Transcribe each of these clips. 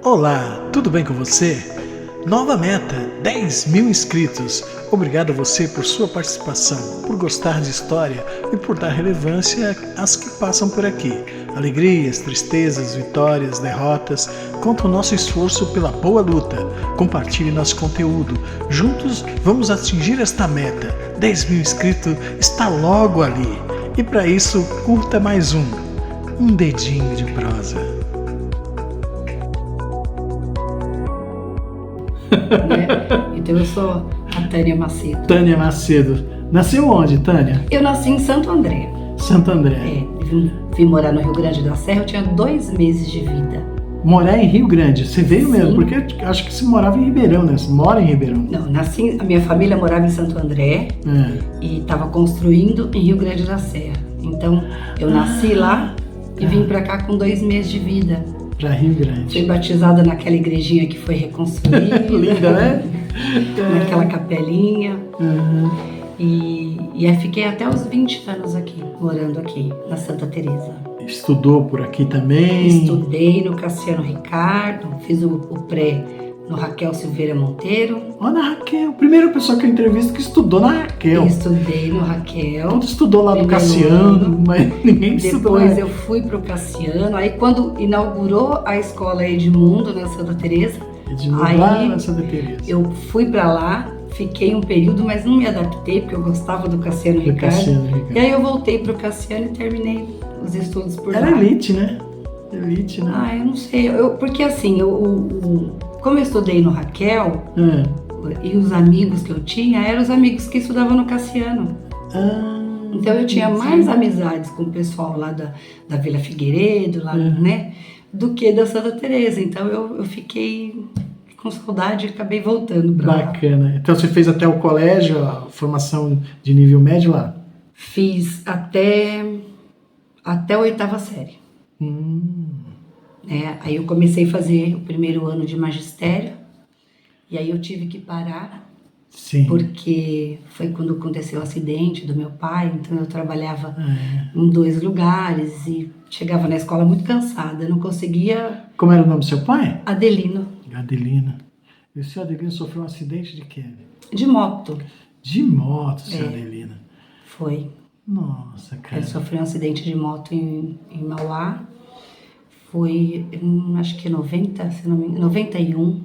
Olá, tudo bem com você? Nova meta, 10 mil inscritos. Obrigado a você por sua participação, por gostar de história e por dar relevância às que passam por aqui. Alegrias, tristezas, vitórias, derrotas, conta o nosso esforço pela boa luta. Compartilhe nosso conteúdo. Juntos vamos atingir esta meta. 10 mil inscritos está logo ali. E para isso, curta mais um dedinho de prosa. Né? Então eu sou a Tânia Macedo. Tânia Macedo. Nasceu onde, Tânia? Eu nasci em Santo André. Santo André. Vim morar no Rio Grande da Serra, eu tinha 2 meses de vida. Morar em Rio Grande, você veio Sim. mesmo? Porque acho que você morava em Ribeirão, né? Você mora em Ribeirão. Não, a minha família morava em Santo André e estava construindo em Rio Grande da Serra. Então eu nasci lá e vim pra cá com 2 meses de vida. Pra Rio Grande. Fui batizada naquela igrejinha que foi reconstruída. Linda, né? Naquela capelinha. Uhum. E aí fiquei até os 20 anos aqui, morando aqui, na Santa Teresa. Estudou por aqui também? Estudei no Cassiano Ricardo, fiz o pré no Raquel Silveira Monteiro. Olha, Raquel, primeira pessoa que eu entrevisto que estudou na Raquel. Estudei no Raquel. Todo estudou lá no Cassiano, mas ninguém estudou. Depois eu fui pro Cassiano. Aí quando inaugurou a escola Edmundo na Santa Teresa, Edmundo lá na Santa Teresa. Eu fui pra lá, fiquei um período, mas não me adaptei porque eu gostava do Cassiano Ricardo. E aí eu voltei pro Cassiano e terminei os estudos por lá. Era elite, né? Elite, né? Ah, eu não sei. Porque assim, como eu estudei no Raquel, e os amigos que eu tinha eram os amigos que estudavam no Cassiano. Então eu tinha mais amizades com o pessoal lá da Vila Figueiredo, lá, né? Do que da Santa Teresa. Então eu fiquei com saudade e acabei voltando pra lá. Bacana. Então você fez até o colégio, a formação de nível médio lá? Fiz até a 8ª série. Aí eu comecei a fazer o primeiro ano de magistério e aí eu tive que parar. Sim. Porque foi quando aconteceu o acidente do meu pai, então eu trabalhava em 2 lugares e chegava na escola muito cansada, não conseguia... Como era o nome do seu pai? Adelino. Adelino. E o seu Adelino sofreu um acidente de quê? De moto. De moto, seu Adelino. Foi. Nossa, cara. Ele sofreu um acidente de moto em Mauá. Foi, acho que 90, se não me engano, 91,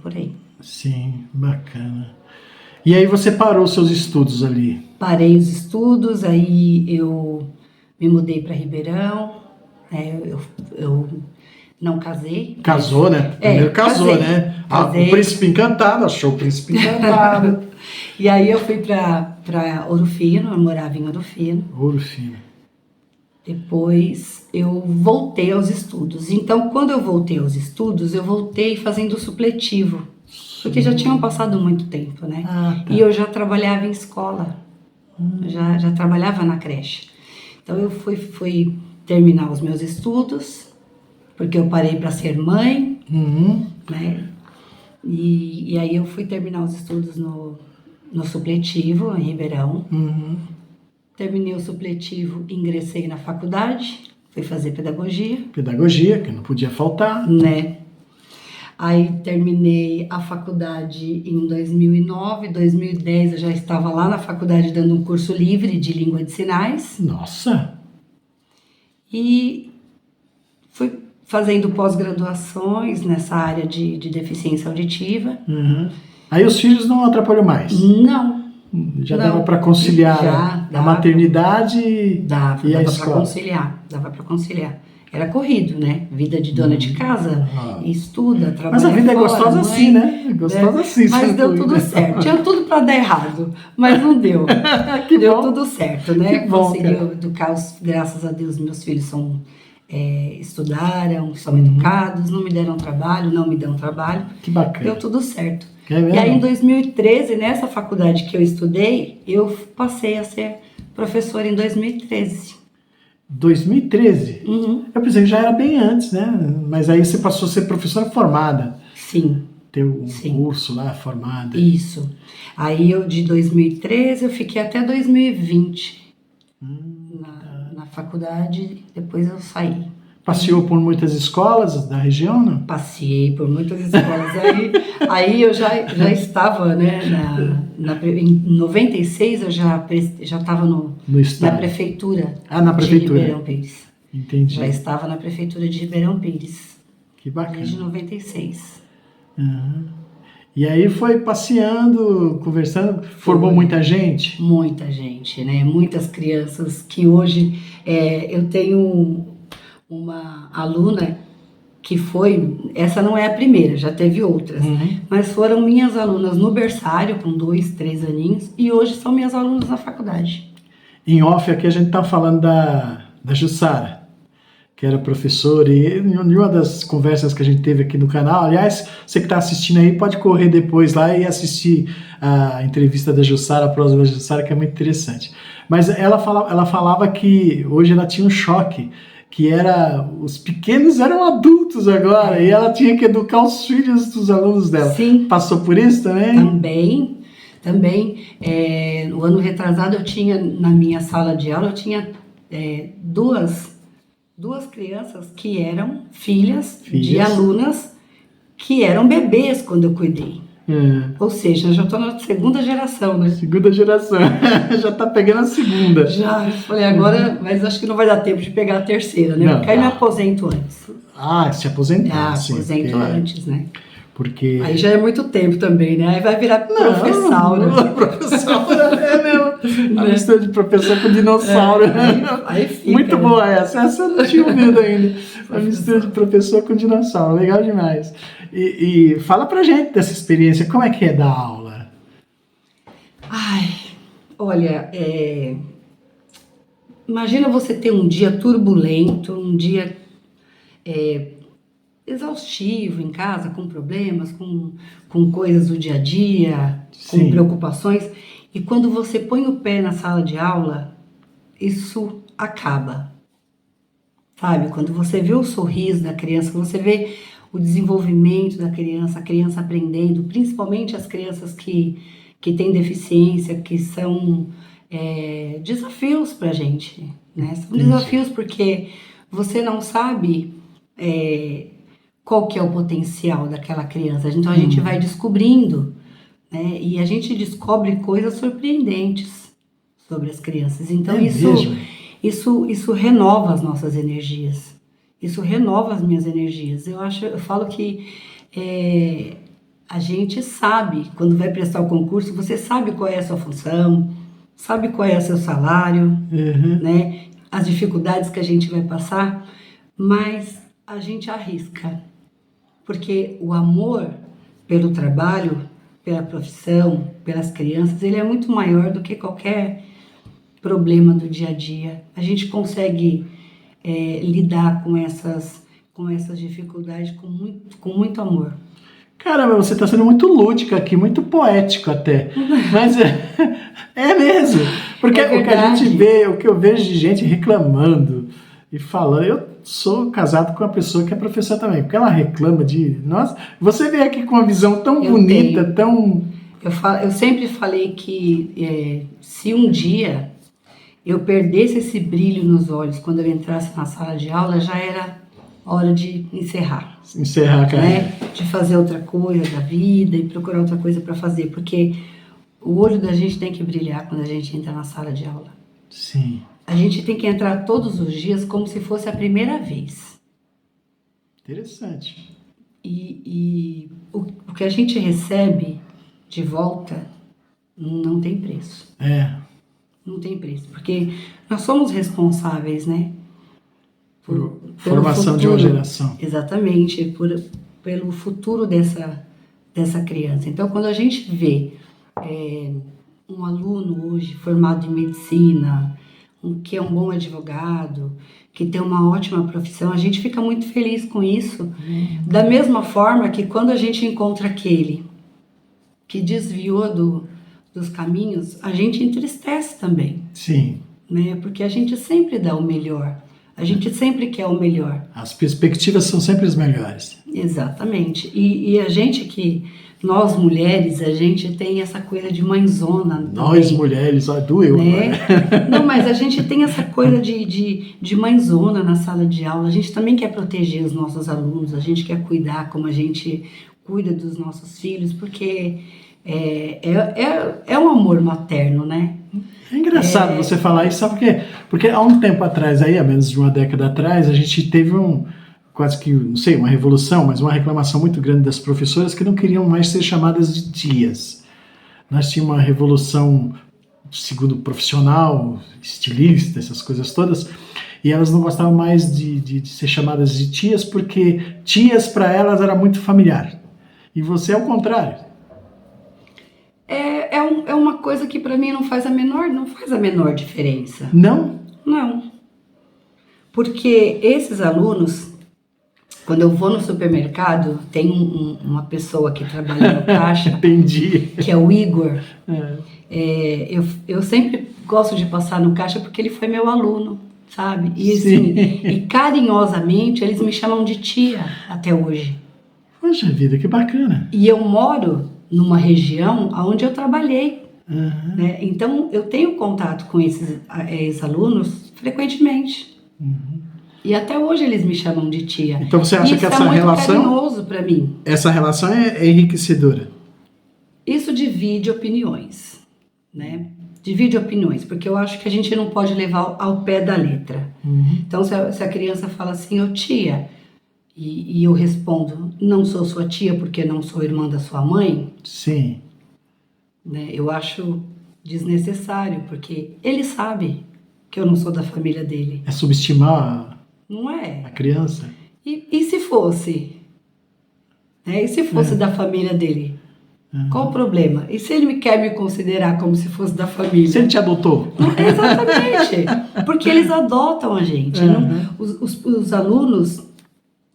por aí. Sim, bacana. E aí você parou seus estudos ali? Parei os estudos, aí eu me mudei para Ribeirão, eu não casei. Casou, né? Primeiro casou, casei, né? Casei. O Príncipe Encantado, achou o Príncipe Encantado. E aí eu fui para Ouro Fino, eu morava em Ouro Fino. Ouro Fino. Depois eu voltei aos estudos. Então, quando eu voltei aos estudos, eu voltei fazendo supletivo. Porque já tinham passado muito tempo, né? Tá. E eu já trabalhava em escola. Já trabalhava na creche. Então, eu fui terminar os meus estudos, porque eu parei para ser mãe, né? E aí eu fui terminar os estudos no supletivo, em Ribeirão. Terminei o supletivo, ingressei na faculdade, fui fazer pedagogia. Pedagogia, que não podia faltar. Né? Aí terminei a faculdade em 2009, 2010 eu já estava lá na faculdade dando um curso livre de língua de sinais. Nossa! E fui fazendo pós-graduações nessa área de deficiência auditiva. Aí os filhos não atrapalham mais? Não. Já dava para conciliar a maternidade e a escola? Dava para conciliar. Era corrido, né? Vida de dona de casa, estuda, trabalha. Mas a vida é gostosa mãe, assim, né? Gostosa assim. Mas deu tudo certo. Tinha tudo para dar errado, mas não deu. Deu tudo certo, né? Que bom, consegui educar, graças a Deus, meus filhos estudaram, são educados, não me deram trabalho, não me dão trabalho. Que bacana. Deu tudo certo. É mesmo? E aí, em 2013, nessa faculdade que eu estudei, eu passei a ser professora em 2013. 2013? Eu pensei que já era bem antes, né? Mas aí você passou a ser professora formada. Sim. Ter um curso lá, formada. Isso. Aí, de 2013, eu fiquei até 2020 na faculdade, depois eu saí. Passeou por muitas escolas da região, não? Passei por muitas escolas. Aí eu já estava, né, em 96 eu já estava na prefeitura, na prefeitura de Ribeirão Pires. Entendi. Já estava na prefeitura de Ribeirão Pires. Que bacana. Desde 96. Uhum. E aí foi passeando, conversando, formou muita gente? Muita gente, né? Muitas crianças que hoje... eu tenho uma aluna que essa não é a primeira, já teve outras, mas foram minhas alunas no berçário, com 2, 3 aninhos, e hoje são minhas alunas na faculdade. Em off aqui a gente tá falando da Jussara, que era professora, e em uma das conversas que a gente teve aqui no canal, aliás, você que está assistindo aí pode correr depois lá e assistir a entrevista da Jussara, a prosa da Jussara, que é muito interessante. Mas ela falava que hoje ela tinha um choque, que os pequenos eram adultos agora, e ela tinha que educar os filhos dos alunos dela. Sim. Passou por isso também? Também. No ano retrasado na minha sala de aula, eu tinha duas crianças que eram filhas de alunas que eram bebês quando eu cuidei. Ou seja, eu já estou na segunda geração, né? Segunda geração. Já está pegando a segunda. Já, eu falei agora, mas acho que não vai dar tempo de pegar a terceira, né? Porque aí me aposento antes. Se aposentar. Aposento antes, né? Porque... Aí já é muito tempo também, né? Aí vai virar professaura. Professaura mesmo. A mistura de professor com dinossauro. Aí fica. Muito boa essa. Essa eu não tinha ouvido ainda. A mistura de professor com dinossauro. Legal demais. E fala pra gente dessa experiência. Como é que é dar aula? Olha, imagina você ter um dia turbulento, um dia exaustivo em casa, com problemas, com coisas do dia a dia, com preocupações. E quando você põe o pé na sala de aula, isso acaba. Sabe? Quando você vê o sorriso da criança, você vê o desenvolvimento da criança, a criança aprendendo, principalmente as crianças que têm deficiência, que são desafios pra gente, né? São desafios porque você não sabe qual que é o potencial daquela criança. Então a gente vai descobrindo, né? E a gente descobre coisas surpreendentes sobre as crianças. Então isso renova as nossas energias. Isso renova as minhas energias. Eu falo que a gente sabe, quando vai prestar o concurso, você sabe qual é a sua função, sabe qual é o seu salário, né? As dificuldades que a gente vai passar, mas a gente arrisca. Porque o amor pelo trabalho, pela profissão, pelas crianças, ele é muito maior do que qualquer problema do dia a dia. A gente consegue lidar com essas dificuldades com muito amor. Caramba, você está sendo muito lúdica aqui, muito poético até. Mas é mesmo. Porque o que a gente vê, o que eu vejo de gente reclamando e falando, eu sou casado com uma pessoa que é professora também, porque ela reclama nossa, você vem aqui com uma visão tão bonita, tão... Eu sempre falei que se um dia eu perdesse esse brilho nos olhos quando eu entrasse na sala de aula, já era hora de encerrar. Encerrar, cara. Né? De fazer outra coisa da vida e procurar outra coisa para fazer, porque o olho da gente tem que brilhar quando a gente entra na sala de aula. Sim. A gente tem que entrar todos os dias como se fosse a primeira vez. Interessante. E o que a gente recebe de volta não tem preço. Não tem preço, porque nós somos responsáveis, né? Por formação de uma geração. Exatamente, pelo futuro dessa criança. Então, quando a gente vê um aluno hoje formado em medicina, que é um bom advogado, que tem uma ótima profissão, a gente fica muito feliz com isso. Da mesma forma que quando a gente encontra aquele que desviou dos caminhos, a gente entristece também. Sim. Né? Porque a gente sempre dá o melhor. A gente sempre quer o melhor. As perspectivas são sempre as melhores. Exatamente. E a gente que nós mulheres, a gente tem essa coisa de mãezona. Nós mulheres, ó, doeu, né? Não, mas a gente tem essa coisa de mãezona na sala de aula. A gente também quer proteger os nossos alunos, a gente quer cuidar como a gente cuida dos nossos filhos, porque é um amor materno, né? É engraçado você falar isso, sabe por quê? Porque há um tempo atrás, aí, há menos de uma década atrás, a gente teve quase que, não sei, uma revolução, mas uma reclamação muito grande das professoras que não queriam mais ser chamadas de tias. Nós tínhamos uma revolução, segundo profissional, estilista, essas coisas todas, e elas não gostavam mais de ser chamadas de tias, porque tias para elas era muito familiar. E você é o contrário. É uma coisa que para mim não faz a menor diferença. Não? Não. Porque esses alunos, quando eu vou no supermercado, tem uma pessoa que trabalha no caixa, Entendi. Que é o Igor. Eu sempre gosto de passar no caixa porque ele foi meu aluno, sabe? E, assim, e carinhosamente eles me chamam de tia até hoje. Poxa vida, que bacana. E eu moro numa região onde eu trabalhei. Uhum. Né? Então eu tenho contato com esses ex-alunos frequentemente. Uhum. E até hoje eles me chamam de tia. Então você acha que essa relação... Isso é muito carinhoso para mim. Essa relação é enriquecedora? Isso divide opiniões, né? Divide opiniões, porque eu acho que a gente não pode levar ao pé da letra. Uhum. Então se a criança fala assim, ô tia, e eu respondo, não sou sua tia porque não sou irmã da sua mãe. Sim. Né? Eu acho desnecessário, porque ele sabe que eu não sou da família dele. É subestimar Não é? a criança? E se fosse? Né? E se fosse da família dele? Uhum. Qual o problema? E se ele quer me considerar como se fosse da família? Se ele te adotou? Exatamente. Porque eles adotam a gente. Uhum. Não, os alunos,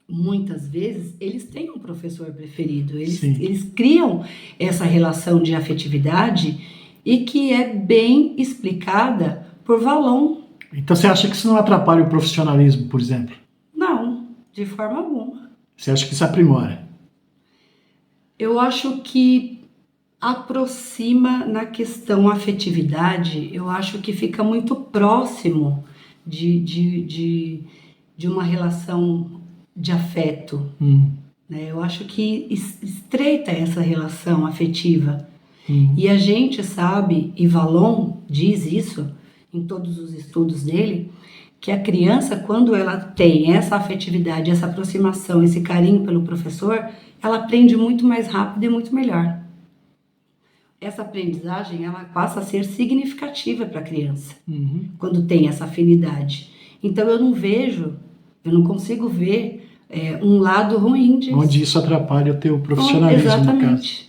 muitas vezes, eles têm um professor preferido. Eles criam essa relação de afetividade e que é bem explicada por Valon. Então você acha que isso não atrapalha o profissionalismo, por exemplo? Não, de forma alguma. Você acha que isso aprimora? Eu acho que aproxima na questão afetividade, eu acho que fica muito próximo de uma relação de afeto. Né? Eu acho que estreita essa relação afetiva. E a gente sabe, e Valon diz isso em todos os estudos dele, que a criança, quando ela tem essa afetividade, essa aproximação, esse carinho pelo professor, ela aprende muito mais rápido e muito melhor. Essa aprendizagem, ela passa a ser significativa para a criança, quando tem essa afinidade. Então eu não consigo ver um lado ruim disso. Onde isso atrapalha o teu profissionalismo, exatamente. no caso.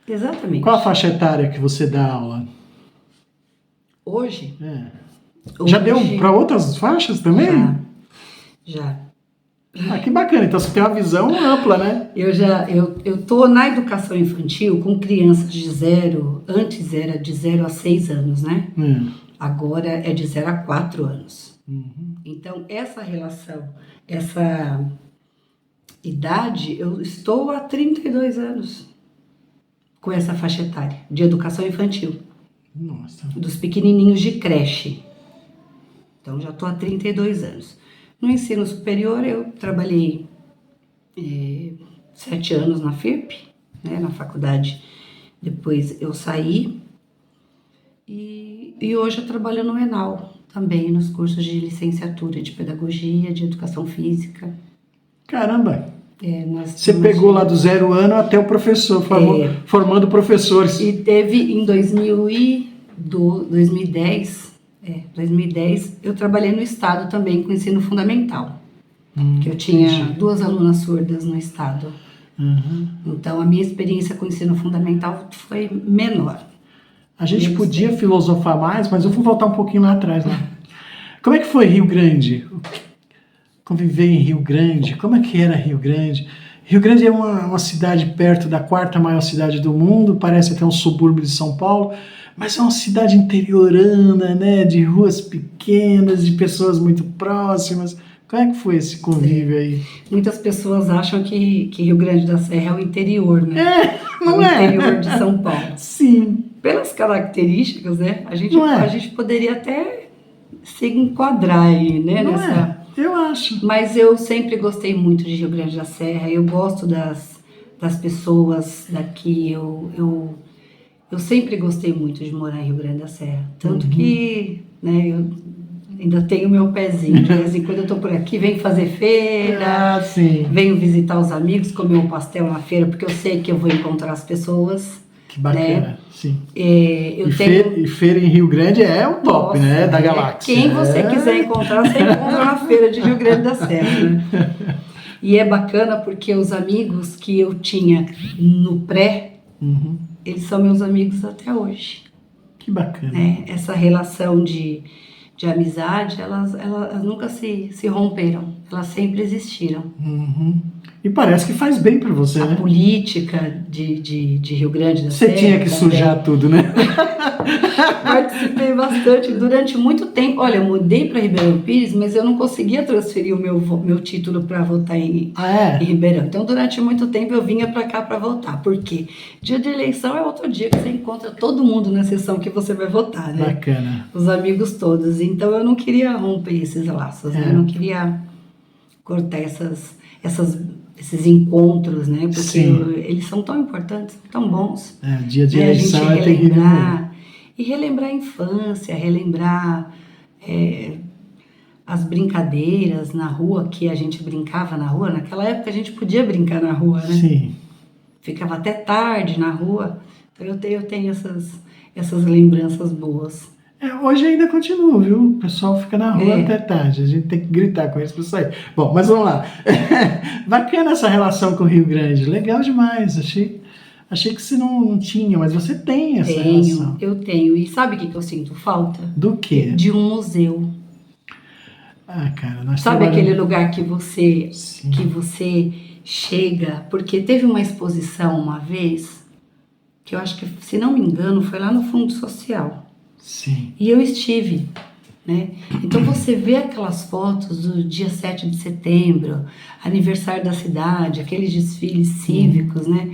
Exatamente. Qual a faixa etária que você dá aula? Hoje? Já deu para outras faixas também? Já. Ah, que bacana. Então você tem uma visão ampla, né? Eu tô na educação infantil com crianças de 0, antes era de 0 a 6 anos, né? Agora é de 0 a 4 anos. Então essa relação, essa idade, eu estou há 32 anos com essa faixa etária de educação infantil. Nossa. Dos pequenininhos de creche. Então já estou há 32 anos. No ensino superior eu trabalhei 7 anos na FIRP, né, na faculdade. Depois eu saí e hoje eu trabalho no ENAL, também nos cursos de licenciatura de pedagogia, de educação física. Caramba! Você pegou lá do 0 ano até o professor, formando professores. E teve em 2010, eu trabalhei no estado também com ensino fundamental. Que eu tinha 2 alunas surdas no estado. Então a minha experiência com o ensino fundamental foi menor. A gente podia filosofar mais, mas eu vou voltar um pouquinho lá atrás. Né? Como é que foi Rio Grande? Conviver em Rio Grande, como é que era Rio Grande? Rio Grande é uma cidade perto da 4ª maior cidade do mundo, parece até um subúrbio de São Paulo, mas é uma cidade interiorana, né? De ruas pequenas, de pessoas muito próximas. Como é que foi esse convívio aí? Muitas pessoas acham que Rio Grande da Serra é o interior, né? Não o é? interior de São Paulo. Sim. Pelas características, né? A Não gente poderia até se enquadrar aí, né? Não Nessa... Eu acho. Mas eu sempre gostei muito de Rio Grande da Serra. Eu gosto das pessoas daqui. Eu sempre gostei muito de morar em Rio Grande da Serra. Tanto que, né, eu ainda tenho meu pezinho. De vez em quando eu tô por aqui, venho fazer feira, sim. venho visitar os amigos, comer um pastel na feira, porque eu sei que eu vou encontrar as pessoas. Que bacana, né? sim. Eu tenho... feira em Rio Grande é o top, Nossa, né? Da galáxia. Quem você quiser encontrar, você encontra na feira de Rio Grande da Serra, né? E é bacana porque os amigos que eu tinha no pré, eles são meus amigos até hoje. Que bacana. Né? Essa relação de amizade, elas nunca se romperam. Elas sempre existiram. E parece que faz bem pra você, né? A política de Rio Grande da Você Serra... tinha que sujar tudo, né? Participei bastante durante muito tempo. Olha, eu mudei para Ribeirão Pires, mas eu não conseguia transferir o meu título para votar em Ribeirão. Então, durante muito tempo eu vinha para cá para votar. Por quê? Dia de eleição é outro dia que você encontra todo mundo na sessão que você vai votar, né? Bacana. Os amigos todos. Então, eu não queria romper esses laços, né? Eu não queria cortar esses encontros, né? Porque eles são tão importantes, tão bons. Dia de eleição a gente é terrível. E relembrar a infância, relembrar as brincadeiras na rua, que a gente brincava na rua. Naquela época a gente podia brincar na rua, né? Sim. Ficava até tarde na rua. Então eu tenho essas lembranças boas. Hoje ainda continua, viu? O pessoal fica na rua até tarde. A gente tem que gritar com eles para sair. Bom, mas vamos lá. Bacana essa relação com o Rio Grande. Legal demais. Achei que você não tinha, mas você tem essa relação. Eu tenho. E sabe o que eu sinto falta? Do quê? De um museu. Cara, nós sabe aquele lugar que você chega? Porque teve uma exposição uma vez, que eu acho que, se não me engano, foi lá no Fundo Social. Sim. E eu estive, né? Então você vê aquelas fotos do dia 7 de setembro, aniversário da cidade, aqueles desfiles cívicos, né?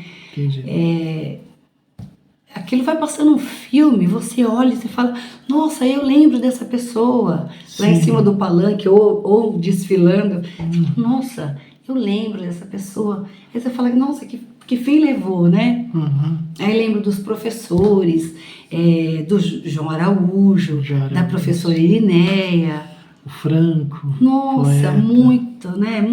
Aquilo vai passando um filme, você olha e você fala, nossa, eu lembro dessa pessoa, lá em cima do palanque ou desfilando. Nossa, eu lembro dessa pessoa. Aí você fala, nossa, que fim levou, né? Aí lembro dos professores, do João Araújo, da professora Irineia. O Franco. Nossa, poeta. Muito, né?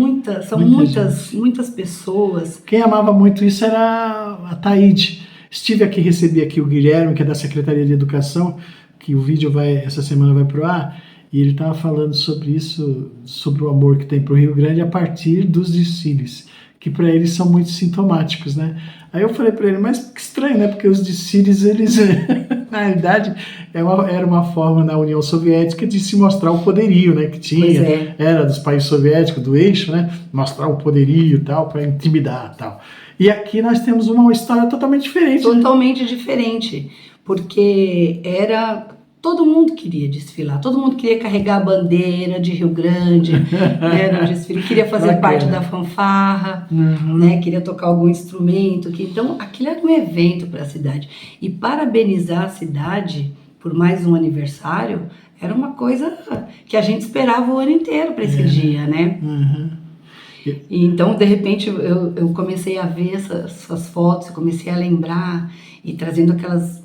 São muitas pessoas. Quem amava muito isso era a Taíde. Recebi aqui o Guilherme, que é da Secretaria de Educação, que o vídeo essa semana vai pro ar, e ele estava falando sobre isso, sobre o amor que tem pro Rio Grande a partir dos desfiles, que para eles são muito sintomáticos, né? Aí eu falei para ele, mas que estranho, né? Porque os desfiles, eles, na realidade, era uma forma na União Soviética de se mostrar o poderio, né? Que tinha, era dos países soviéticos, do eixo, né? Mostrar o poderio e tal, para intimidar e tal. E aqui nós temos uma história totalmente diferente. Totalmente diferente, porque todo mundo queria desfilar, todo mundo queria carregar a bandeira de Rio Grande, né, no desfile, queria fazer parte da fanfarra, né, queria tocar algum instrumento. Então, aquilo era um evento para a cidade. E parabenizar a cidade por mais um aniversário era uma coisa que a gente esperava o ano inteiro para esse dia, né? E então, de repente, eu comecei a ver essas fotos, eu comecei a lembrar e trazendo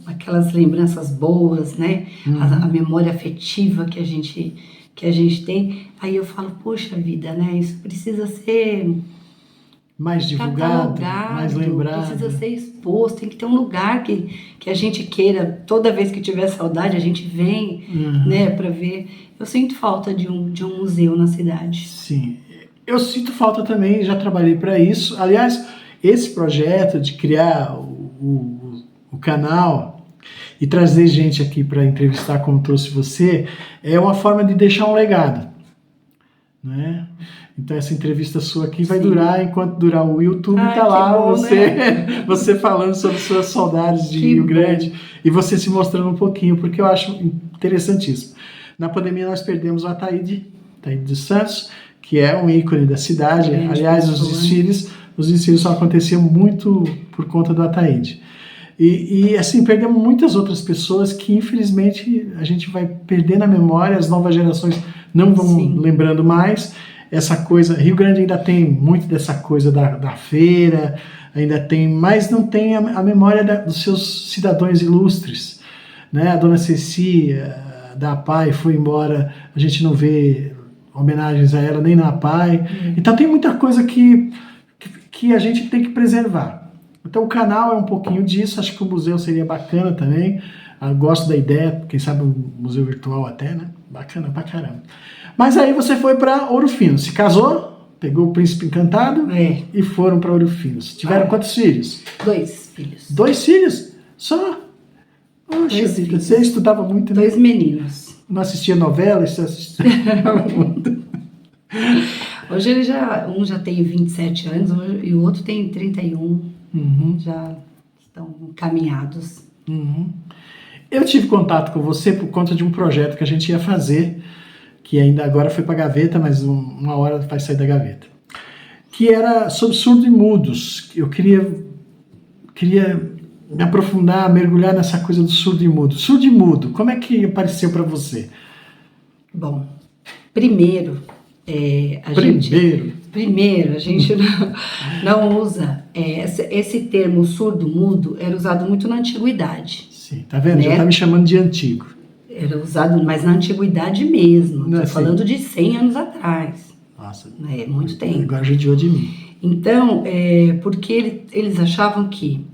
aquelas lembranças boas, né? A memória afetiva que a gente tem. Aí eu falo, poxa vida, né? Isso precisa ser mais divulgado, mais lembrado. Precisa ser exposto, tem que ter um lugar que a gente queira, toda vez que tiver saudade, a gente vem, né, para ver. Eu sinto falta de um museu na cidade. Sim. Eu sinto falta também, já trabalhei para isso. Aliás, esse projeto de criar o canal e trazer gente aqui para entrevistar como trouxe você, é uma forma de deixar um legado, né? Então essa entrevista sua aqui vai durar enquanto durar o YouTube, tá lá bom, você falando sobre suas saudades de Rio Grande e você se mostrando um pouquinho, porque eu acho interessantíssimo. Na pandemia nós perdemos a Taíde dos Santos, que é um ícone da cidade. Aliás, os desfiles só aconteciam muito por conta do Ataíde. E assim, perdemos muitas outras pessoas que, infelizmente, a gente vai perder na memória, as novas gerações não vão lembrando mais. Essa coisa, Rio Grande ainda tem muito dessa coisa da feira, ainda tem, mas não tem a memória dos seus cidadãos ilustres, né? A dona Ceci, da APAI, foi embora, a gente não vê homenagens a ela nem na APAI. Então tem muita coisa que a gente tem que preservar. Então o canal é um pouquinho disso, acho que o museu seria bacana também. Eu gosto da ideia, quem sabe um museu virtual até, né? Bacana pra caramba. Mas aí você foi para Ouro Fino, se casou, pegou o príncipe encantado e foram para Ouro Fino. Tiveram quantos filhos? 2 filhos. 2 filhos? Só? Poxa vida, você estudava muito, né? 2 meninos. Não assistia novela? Você assistia muito. Hoje um já tem 27 anos e o outro tem 31. Já estão encaminhados. Eu tive contato com você por conta de um projeto que a gente ia fazer, que ainda agora foi para a gaveta, mas uma hora vai sair da gaveta, que era sobre surdos e mudos. Eu queria me aprofundar, mergulhar nessa coisa do surdo e mudo. Surdo e mudo, como é que apareceu para você? Bom, primeiro a gente não usa esse termo surdo-mudo, era usado muito na antiguidade. Sim, tá vendo? Né? Já tá me chamando de antigo. Era usado, mas na antiguidade mesmo. Estou falando de 100 anos atrás. Nossa. Né? Muito tempo. Agora judiou de mim. Então, porque eles achavam que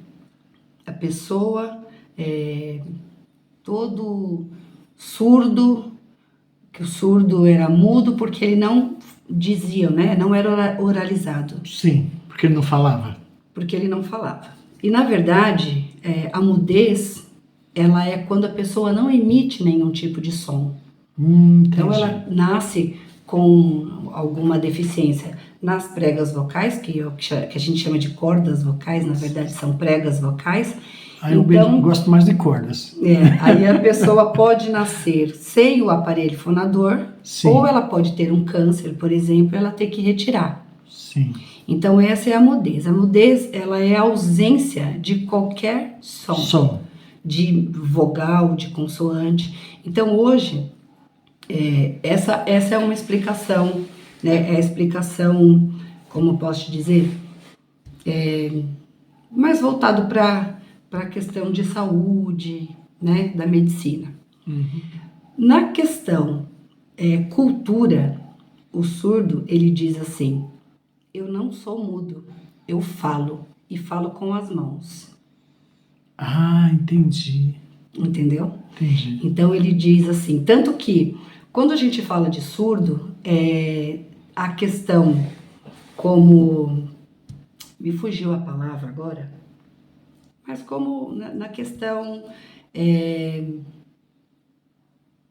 a pessoa, todo surdo, que o surdo era mudo porque ele não dizia, né? Não era oralizado. Sim, porque ele não falava. Porque ele não falava. E, na verdade, a mudez, ela é quando a pessoa não emite nenhum tipo de som. Então, ela nasce com alguma deficiência nas pregas vocais, que a gente chama de cordas vocais, na verdade são pregas vocais. Eu gosto mais de cordas. Aí a pessoa pode nascer sem o aparelho fonador, ou ela pode ter um câncer, por exemplo, e ela ter que retirar. Sim. Então essa é a mudez. A mudez, ela é a ausência de qualquer som. De vogal, de consoante. Então hoje, essa é uma explicação, né? É a explicação, como posso te dizer, mais voltado para a questão de saúde, né, da medicina. Na questão cultura, o surdo, ele diz assim: eu não sou mudo, eu falo, e falo com as mãos. Ah, entendi. Entendeu? Entendi. Então ele diz assim, tanto que quando a gente fala de surdo, a questão como... Me fugiu a palavra agora, mas como na questão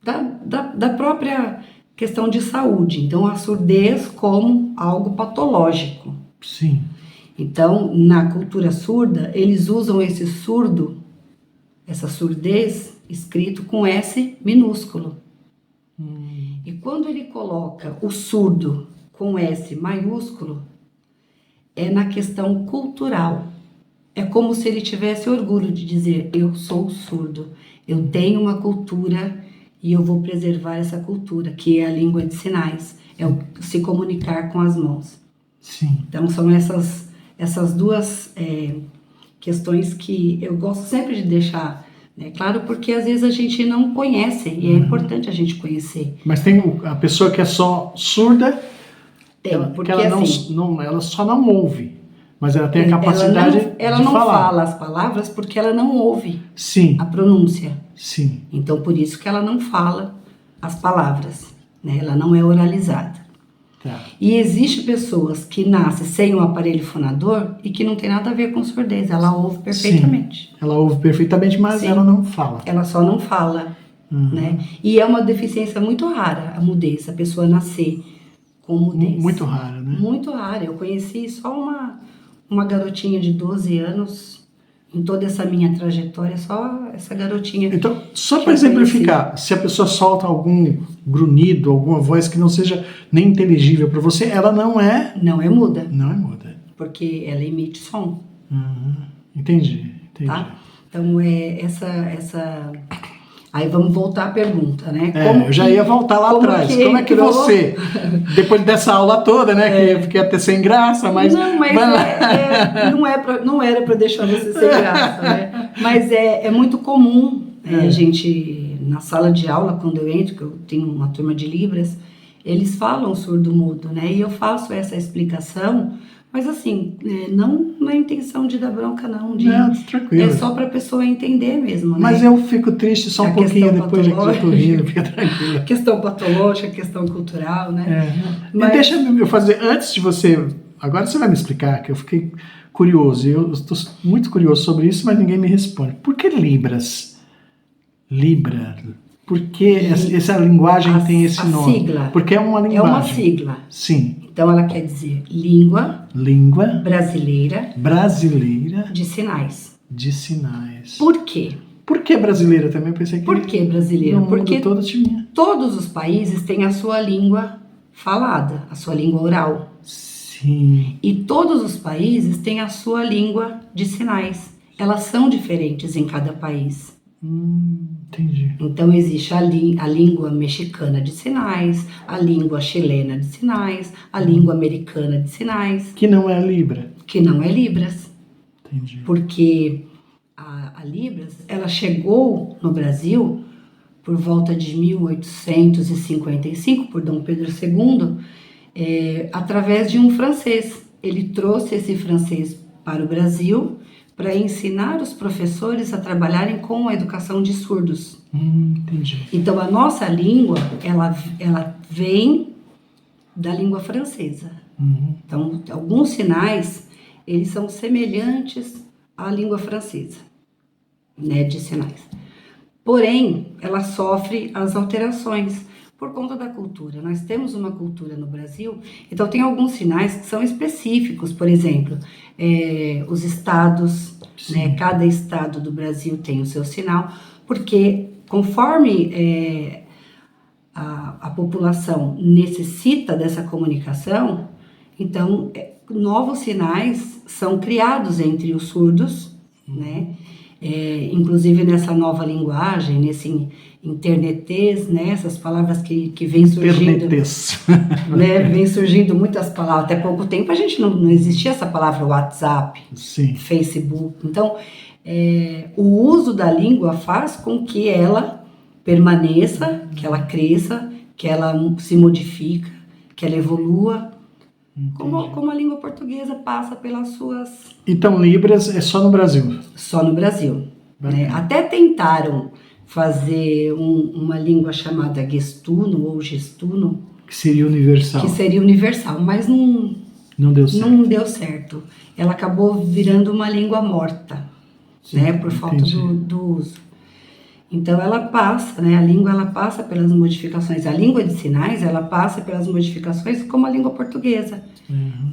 da própria questão de saúde. Então, a surdez como algo patológico. Sim. Então, na cultura surda, eles usam esse surdo, essa surdez, escrito com S minúsculo. E quando ele coloca o surdo com S maiúsculo, é na questão cultural. É como se ele tivesse orgulho de dizer: eu sou surdo, eu tenho uma cultura e eu vou preservar essa cultura, que é a língua de sinais, é o se comunicar com as mãos. Sim. Então são essas duas questões que eu gosto sempre de deixar, né, claro, porque às vezes a gente não conhece e é importante a gente conhecer. Mas tem a pessoa que é só surda, porque ela, assim, ela só não ouve, mas ela tem a capacidade ela de não falar. fala as palavras porque ela não ouve Sim. a pronúncia. Sim. Então por isso que ela não fala as palavras, né? Ela não é oralizada. Tá. E existe pessoas que nascem sem um aparelho fonador e que não tem nada a ver com surdez, ela ouve perfeitamente. Sim. Ela ouve perfeitamente, mas Sim. ela não fala. Ela só não fala, né? E é uma deficiência muito rara, a mudez, a pessoa nascer com mudez. Muito rara, né? Muito rara. Eu conheci só uma garotinha de 12 anos, em toda essa minha trajetória, só essa garotinha. Então, só para exemplificar, se a pessoa solta algum grunhido, alguma voz que não seja nem inteligível para você, ela não é... Não é muda. Não é muda. Porque ela emite som. Entendi. Tá? Então, essa... Aí vamos voltar à pergunta, né? Eu já ia voltar lá atrás. Como é que você, depois dessa aula toda, né, que eu fiquei até sem graça, mas... Não, mas não era para deixar você sem graça, né? Mas é muito comum a gente, na sala de aula, quando eu entro, que eu tenho uma turma de Libras, eles falam surdo-mudo, né? E eu faço essa explicação, mas assim, não na intenção de dar bronca, não. Não, tranquilo. É só para a pessoa entender mesmo, né? Mas eu fico triste só um pouquinho depois, já que eu tô rindo, fica tranquilo. Questão patológica, questão cultural, né? Mas... Deixa eu fazer, antes de você... Agora você vai me explicar, que eu fiquei curioso. Eu estou muito curioso sobre isso, mas ninguém me responde. Por que Libras? Libra... Por que essa linguagem tem esse nome? A sigla. Porque é uma linguagem. É uma sigla. Sim. Então ela quer dizer língua brasileira de sinais. De sinais. Por quê? Por que brasileira também? Eu pensei que... Por que brasileira? Porque todo tinha. Todos os países têm a sua língua falada, a sua língua oral. Sim. E todos os países têm a sua língua de sinais. Elas são diferentes em cada país. Entendi. Então existe a língua mexicana de sinais, a língua chilena de sinais, a língua americana de sinais. Que não é Libra. Que não é Libras. Entendi. Porque a Libras, ela chegou no Brasil por volta de 1855, por Dom Pedro II, através de um francês. Ele trouxe esse francês para o Brasil para ensinar os professores a trabalharem com a educação de surdos. Entendi. Então, a nossa língua, ela vem da língua francesa. Então, alguns sinais, eles são semelhantes à língua francesa, né, de sinais. Porém, ela sofre as alterações por conta da cultura. Nós temos uma cultura no Brasil, então tem alguns sinais que são específicos, por exemplo, os estados, né, cada estado do Brasil tem o seu sinal, porque conforme a população necessita dessa comunicação, então novos sinais são criados entre os surdos, né? Inclusive nessa nova linguagem, nesse internetês, né? Essas palavras que vêm surgindo, né? Vem surgindo muitas palavras. Até pouco tempo a gente não existia essa palavra WhatsApp, Facebook. Então, o uso da língua faz com que ela permaneça, que ela cresça, que ela se modifica, que ela evolua. Como a língua portuguesa passa pelas suas... Então, Libras é só no Brasil? Só no Brasil. Né? Até tentaram fazer uma língua chamada Gestuno ou Gestuno. Que seria universal. Que seria universal, mas não deu certo. Não deu certo. Ela acabou virando uma língua morta, né? Por falta do uso. Então, ela passa, né? A língua, ela passa pelas modificações. A língua de sinais, ela passa pelas modificações como a língua portuguesa,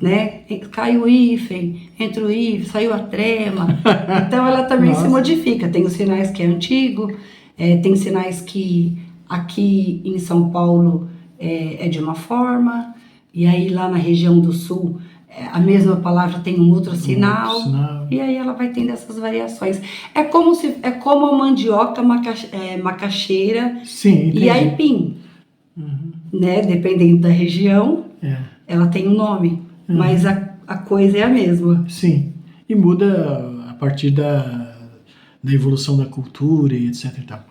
né? Cai o hífen, entra o hífen, saiu a trema. Então, ela também se modifica. Tem os sinais que é antigo, tem sinais que aqui em São Paulo é de uma forma, e aí lá na região do sul a mesma palavra tem um outro sinal, e aí ela vai tendo essas variações. É como a mandioca macaxeira e aipim, né? Dependendo da região, ela tem um nome, mas a coisa é a mesma. Sim, e muda a partir da evolução da cultura e etc e tal.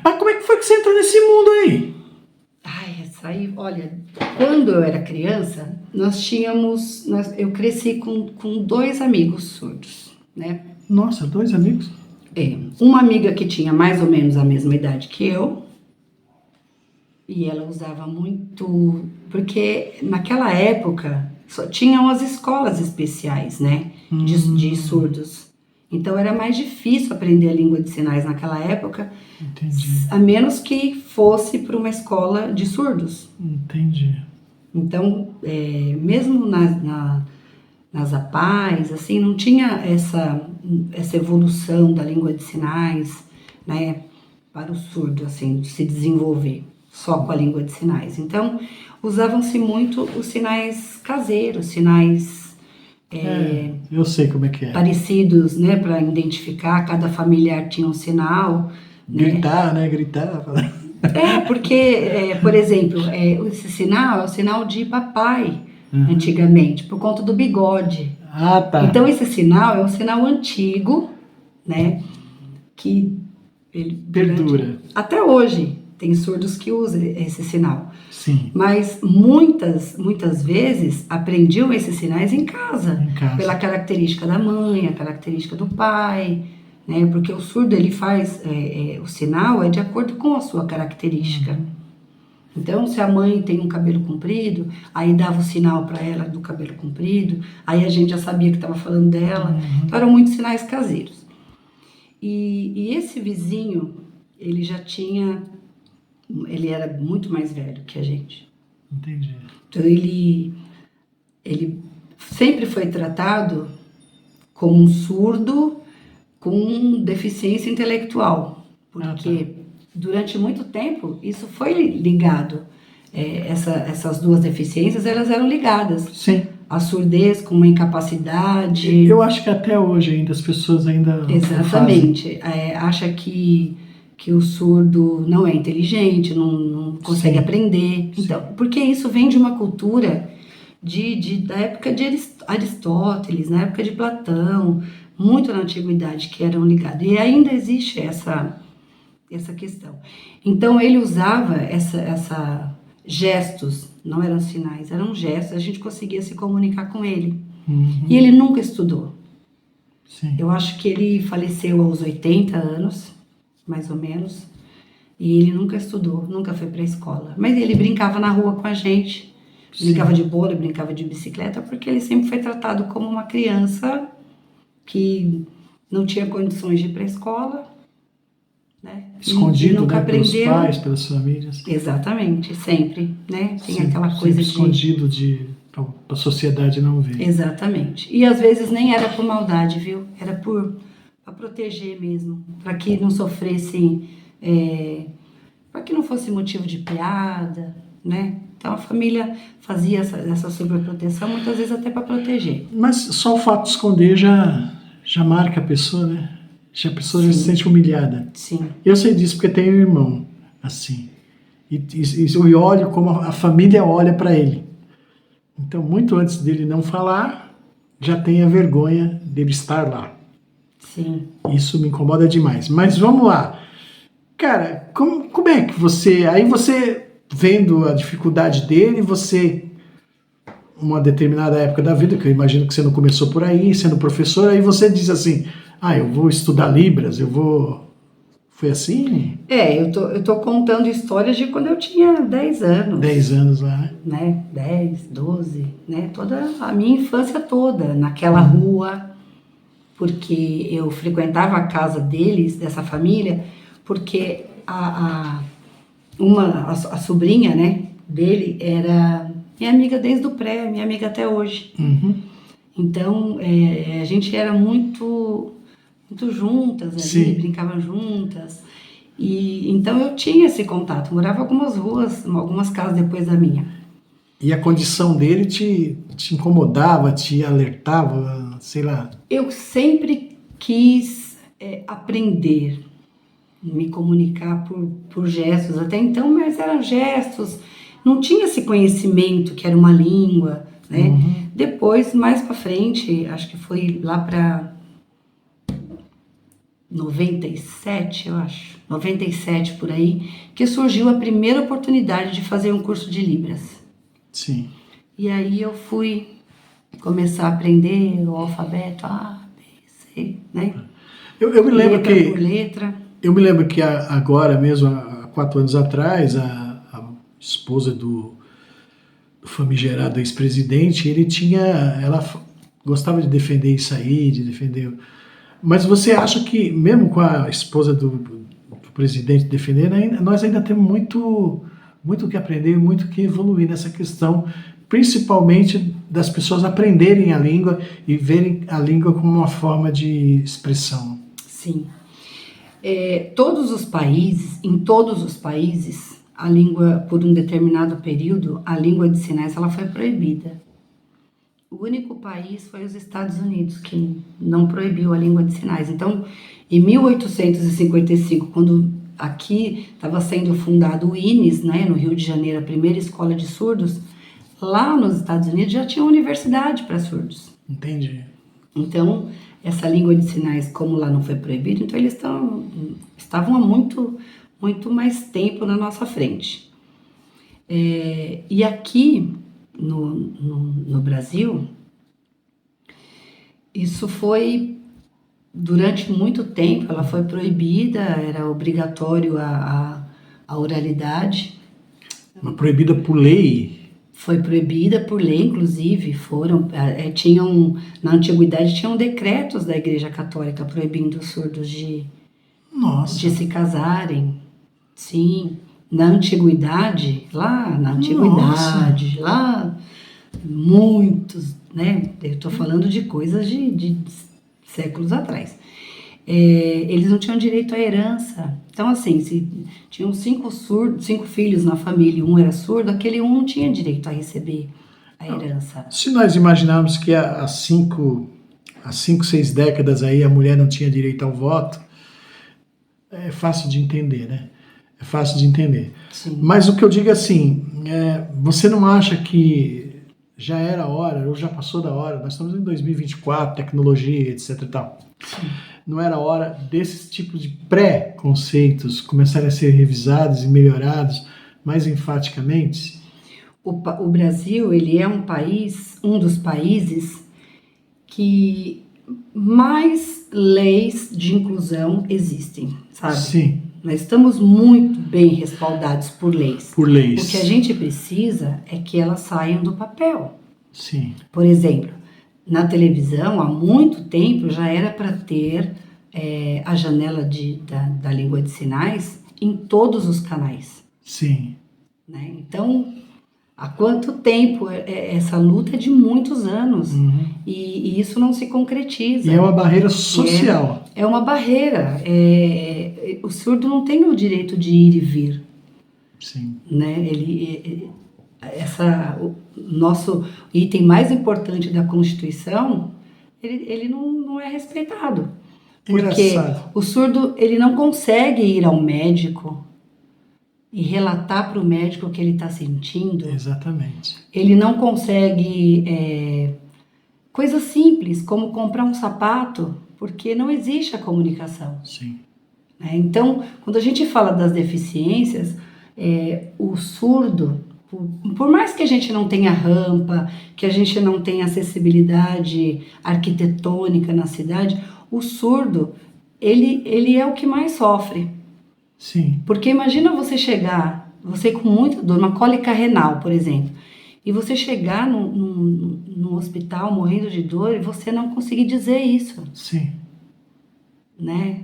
Mas como é que foi que você entrou nesse mundo aí? Aí, olha, quando eu era criança, eu cresci com 2 amigos surdos, né? Nossa, 2 amigos? Uma amiga que tinha mais ou menos a mesma idade que eu, e ela usava muito, porque naquela época só tinham as escolas especiais, né, de surdos. Então era mais difícil aprender a língua de sinais naquela época, a menos que fosse para uma escola de surdos. Então, mesmo nas APAES, assim, não tinha essa evolução da língua de sinais, né, para o surdo, assim, de se desenvolver. só com a língua de sinais. Então, usavam-se muito os sinais caseiros, sinais eu sei como é que é. parecidos, né, para identificar. Cada familiar tinha um sinal. Gritar, né? Gritar. Porque, por exemplo, esse sinal é o sinal de papai, antigamente, por conta do bigode. Ah, tá. Então, esse sinal é um sinal antigo, né, que ele perdura. Até hoje, tem surdos que usam esse sinal. Sim. Mas muitas vezes aprendiam esses sinais em casa. Pela característica da mãe, a característica do pai, né? Porque o surdo, ele faz, o sinal é de acordo com a sua característica. Então, se a mãe tem um cabelo comprido, aí dava o sinal para ela do cabelo comprido, aí a gente já sabia que estava falando dela. Então, eram muitos sinais caseiros. E esse vizinho, ele já tinha... Ele era muito mais velho que a gente. Entendi. Então, ele sempre foi tratado como um surdo com deficiência intelectual. Porque durante muito tempo isso foi ligado. Essas duas deficiências, elas eram ligadas. Sim. A surdez com uma incapacidade. Eu acho que até hoje ainda as pessoas ainda Exatamente. Acha que o surdo não é inteligente, não consegue aprender. Então, porque isso vem de uma cultura da época de Aristóteles, na época de Platão, muito na antiguidade, que eram ligados. E ainda existe essa questão. Então, ele usava essa gestos, não eram sinais, eram gestos, a gente conseguia se comunicar com ele. E ele nunca estudou. Sim. Eu acho que ele faleceu aos 80 anos, mais ou menos, e ele nunca estudou, nunca foi para a escola. Mas ele brincava na rua com a gente, brincava de bola, brincava de bicicleta, porque ele sempre foi tratado como uma criança que não tinha condições de ir para a escola, né? Escondido, nunca né, aprendeu. pelos pais, pelas famílias. Exatamente, sempre, né? Tem aquela coisa escondido para a sociedade não ver. Exatamente. E às vezes nem era por maldade, viu? Era para proteger mesmo, para que não sofressem, para que não fosse motivo de piada, né? Então a família fazia essa sobreproteção, muitas vezes até para proteger. Mas só o fato de esconder já marca a pessoa, né? A pessoa já se sente humilhada. Sim. Eu sei disso porque tenho um irmão assim. E eu olho como a família olha para ele. Então, muito antes dele não falar, já tem a vergonha dele estar lá. Sim. Isso me incomoda demais. Mas vamos lá. Cara, como é que você... Aí você, vendo a dificuldade dele, você... Uma determinada época da vida, que eu imagino que você não começou por aí, sendo professor, aí você diz assim, eu vou estudar Libras, eu vou... Foi assim? Eu tô contando histórias de quando eu tinha 10 anos. 10 anos lá, né? 10, 12, né? Toda a minha infância toda naquela rua, porque eu frequentava a casa deles, dessa família, porque a sobrinha, né, dele era minha amiga desde o pré, minha amiga até hoje. Então, a gente era muito juntas ali, Sim. brincavam juntas. E então eu tinha esse contato, morava algumas casas depois da minha. E a condição dele te incomodava, te alertava, sei lá? Eu sempre quis aprender, me comunicar por gestos, até então, mas eram gestos, não tinha esse conhecimento que era uma língua, né? Depois, mais pra frente, acho que foi lá pra 97, eu acho, 97 por aí, que surgiu a primeira oportunidade de fazer um curso de Libras. Sim. E aí eu fui começar a aprender o alfabeto A, B, C, né? Eu me lembro letra por letra. Eu me lembro que agora mesmo, há 4 anos atrás, a esposa do famigerado ex-presidente, ela gostava de defender isso aí, de defender... Mas você acha que, mesmo com a esposa do presidente defendendo, nós ainda temos muito o que aprender, muito o que evoluir nessa questão, principalmente das pessoas aprenderem a língua e verem a língua como uma forma de expressão. Sim. Em todos os países, a língua, por um determinado período, a língua de sinais ela foi proibida. O único país foi os Estados Unidos que não proibiu a língua de sinais. Então, em 1855, quando aqui estava sendo fundado o INES, né, no Rio de Janeiro, a primeira escola de surdos, lá nos Estados Unidos já tinha uma universidade para surdos. Entendi. Então, essa língua de sinais, como lá não foi proibida, então eles estavam há muito mais tempo na nossa frente. E aqui no Brasil, isso foi, durante muito tempo, ela foi proibida, era obrigatório a oralidade. Proibida por lei? Foi proibida por lei, inclusive, na antiguidade tinham decretos da Igreja Católica proibindo os surdos de se casarem. Sim, lá na antiguidade, lá muitos, né? Eu estou falando de coisas de séculos atrás. Eles não tinham direito à herança. Então, assim, se tinham 5 filhos na família e um era surdo, aquele um não tinha direito a receber a herança. Se nós imaginarmos que há 5, 6 décadas aí a mulher não tinha direito ao voto, é fácil de entender, né? É fácil de entender. Sim. Mas o que eu digo é assim, você não acha que já era a hora, ou já passou da hora, nós estamos em 2024, tecnologia, etc e tal. Sim. Não era hora desses tipos de pré-conceitos começarem a ser revisados e melhorados mais enfaticamente? O Brasil, ele é um dos países que mais leis de inclusão existem, sabe? Sim. Nós estamos muito bem respaldados por leis. Por leis. O que a gente precisa é que elas saiam do papel. Sim. Por exemplo, na televisão, há muito tempo, já era para ter a janela da língua de sinais em todos os canais. Sim. Né? Então, há quanto tempo? Essa luta é de muitos anos. Uhum. E isso não se concretiza. E é uma barreira social. É uma barreira. O surdo não tem o direito de ir e vir. Sim. Né? O nosso item mais importante da Constituição, ele não é respeitado. Porque o surdo ele não consegue ir ao médico e relatar para o médico o que ele está sentindo. Exatamente. Ele não consegue coisas simples, como comprar um sapato, porque não existe a comunicação. Sim. Né? Então, quando a gente fala das deficiências, o surdo, por mais que a gente não tenha rampa, que a gente não tenha acessibilidade arquitetônica na cidade, o surdo, ele é o que mais sofre. Sim. Porque imagina você com muita dor, uma cólica renal, por exemplo, e você chegar num hospital morrendo de dor e você não conseguir dizer isso. Sim. Né?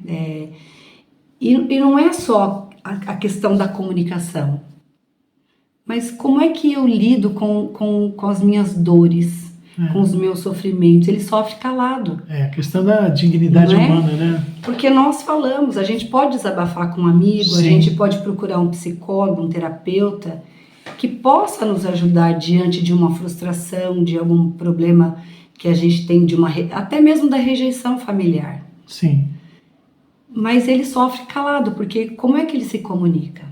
E não é só a questão da comunicação, mas como é que eu lido com as minhas dores, com os meus sofrimentos? Ele sofre calado. A questão da dignidade humana, né? Porque nós falamos, a gente pode desabafar com um amigo, Sim. A gente pode procurar um psicólogo, um terapeuta, que possa nos ajudar diante de uma frustração, de algum problema que a gente tem, até mesmo da rejeição familiar. Sim. Mas ele sofre calado, porque como é que ele se comunica?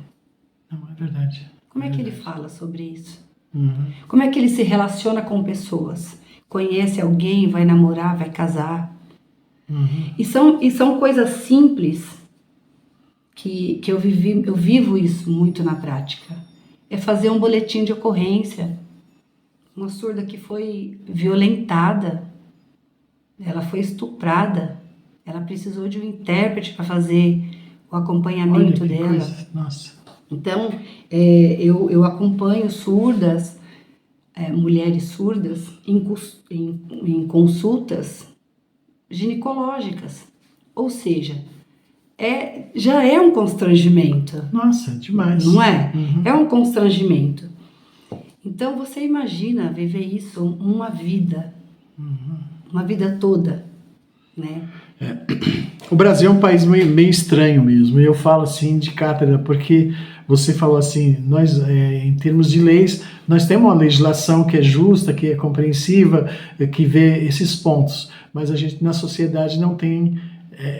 Não, é verdade. Como é que ele fala sobre isso? Uhum. Como é que ele se relaciona com pessoas? Conhece alguém, vai namorar, vai casar? Uhum. E são coisas simples que eu vivo isso muito na prática. É fazer um boletim de ocorrência. Uma surda que foi violentada, ela foi estuprada, ela precisou de um intérprete para fazer o acompanhamento dela. Coisa. Nossa. Então, eu acompanho surdas, mulheres surdas, em consultas ginecológicas. Ou seja, já é um constrangimento. Nossa, demais. Não é? Uhum. É um constrangimento. Então, você imagina viver isso uma vida. Uhum. Uma vida toda, né? O Brasil é um país meio estranho mesmo. E eu falo assim de cátedra, porque Você falou assim, nós, em termos de leis, nós temos uma legislação que é justa, que é compreensiva, que vê esses pontos, mas a gente na sociedade não tem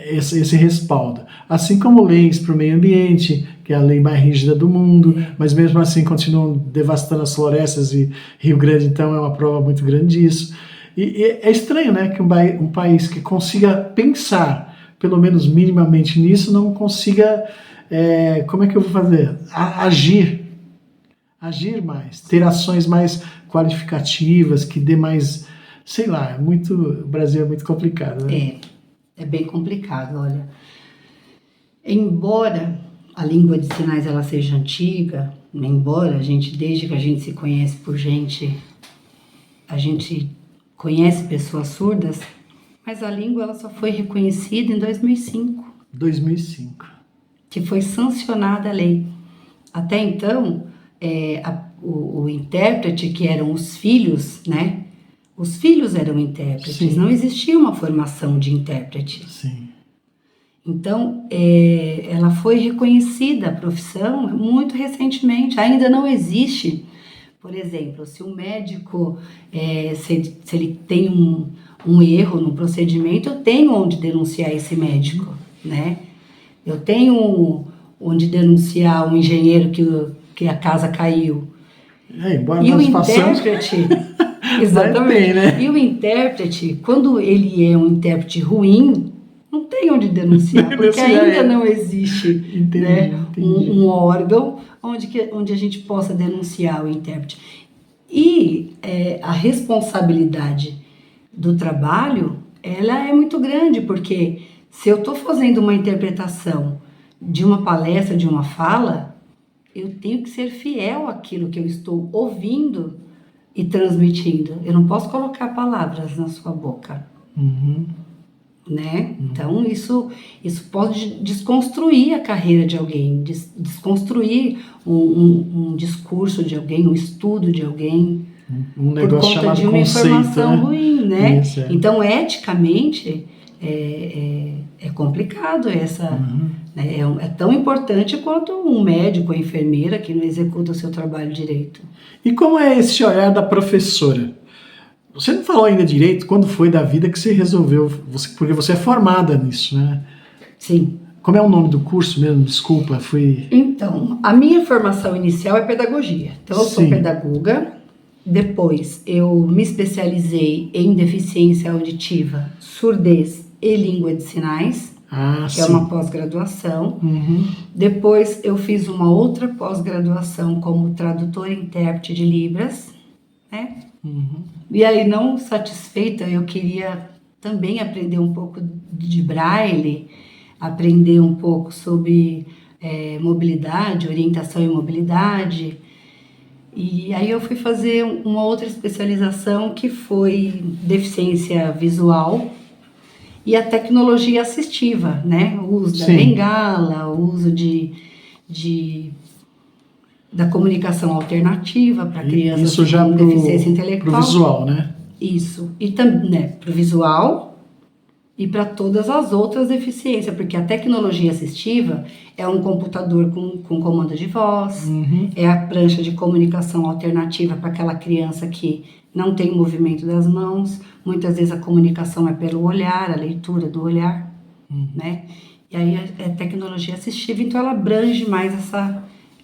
esse respaldo. Assim como leis para o meio ambiente, que é a lei mais rígida do mundo, mas mesmo assim continuam devastando as florestas, e Rio Grande então é uma prova muito grande disso. E é estranho, né, que um país que consiga pensar, pelo menos minimamente nisso, não consiga, como é que eu vou fazer? Agir mais, ter ações mais qualificativas, que dê mais, sei lá, o Brasil é muito complicado, né? É bem complicado, olha. Embora a língua de sinais ela seja antiga, embora desde que a gente se conhece por gente, a gente conhece pessoas surdas, mas a língua ela só foi reconhecida em 2005. 2005. Que foi sancionada a lei. Até então, o intérprete, que eram os filhos, né? Os filhos eram intérpretes, sim. Não existia uma formação de intérprete. Sim. Então, ela foi reconhecida, a profissão, muito recentemente. Ainda não existe, por exemplo, se um médico, se ele tem um erro no procedimento, eu tenho onde denunciar esse médico, né? Eu tenho onde denunciar um engenheiro que a casa caiu. Embora nós passamos... intérprete... Exatamente. Bem, né? E o intérprete, quando ele é um intérprete ruim, não tem onde denunciar, porque ainda não existe, né, um órgão onde a gente possa denunciar o intérprete. E a responsabilidade do trabalho, ela é muito grande, porque se eu estou fazendo uma interpretação de uma palestra, de uma fala, eu tenho que ser fiel àquilo que eu estou ouvindo e transmitindo. Eu não posso colocar palavras na sua boca. Uhum. Né? Então, isso pode desconstruir a carreira de alguém, desconstruir um discurso de alguém, um estudo de alguém, um negócio por conta chamado de uma conceito, informação ruim, né? Isso, Então, eticamente, é complicado essa... Né? É tão importante quanto um médico ou enfermeira que não executa o seu trabalho direito. E como é esse olhar da professora? Você não falou ainda direito quando foi da vida que você resolveu, porque você é formada nisso, né? Sim. Como é o nome do curso mesmo? Desculpa, fui... Então, a minha formação inicial é pedagogia. Então, eu sou pedagoga. Depois, eu me especializei em deficiência auditiva, surdez e língua de sinais. Que é uma pós-graduação. Uhum. Depois eu fiz uma outra pós-graduação como tradutor e intérprete de Libras, né? Uhum. E aí, não satisfeita, eu queria também aprender um pouco de Braille, aprender um pouco sobre mobilidade, orientação e mobilidade. E aí eu fui fazer uma outra especialização que foi deficiência visual, e a tecnologia assistiva, né? O uso da bengala, o uso da comunicação alternativa para crianças com deficiência intelectual. Para o visual, né? Isso. E também, né, para o visual e para todas as outras deficiências, porque a tecnologia assistiva é um computador com comando de voz, é a prancha de comunicação alternativa para aquela criança que não tem movimento das mãos. Muitas vezes a comunicação é pelo olhar, a leitura do olhar, né? E aí é tecnologia assistiva, então ela abrange mais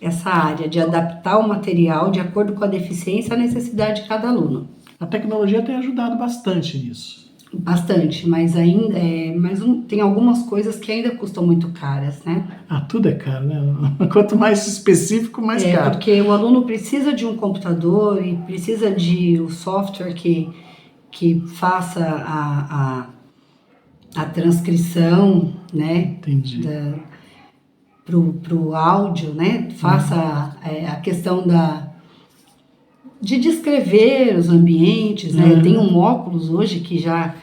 essa área de adaptar o material de acordo com a deficiência e a necessidade de cada aluno. A tecnologia tem ajudado bastante nisso. Bastante, mas ainda tem algumas coisas que ainda custam muito caras, né? Tudo é caro, né? Quanto mais específico, mais caro. Porque o aluno precisa de um computador e precisa de um software que faça a transcrição, né? Entendi. Pro áudio, né? Faça a questão de descrever os ambientes, né? Tem um óculos hoje que já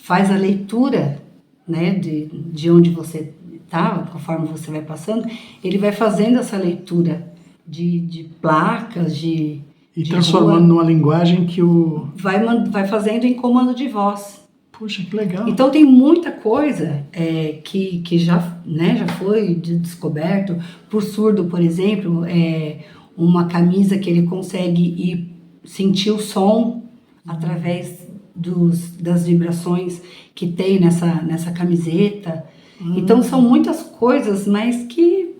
faz a leitura, né? De onde você está, conforme você vai passando, ele vai fazendo essa leitura de placas, e transformando numa linguagem que vai fazendo em comando de voz. Puxa, que legal. Então tem muita coisa que já, né, já foi descoberto. Por surdo, por exemplo, uma camisa que ele consegue sentir o som através das vibrações que tem nessa camiseta. Então são muitas coisas, mas que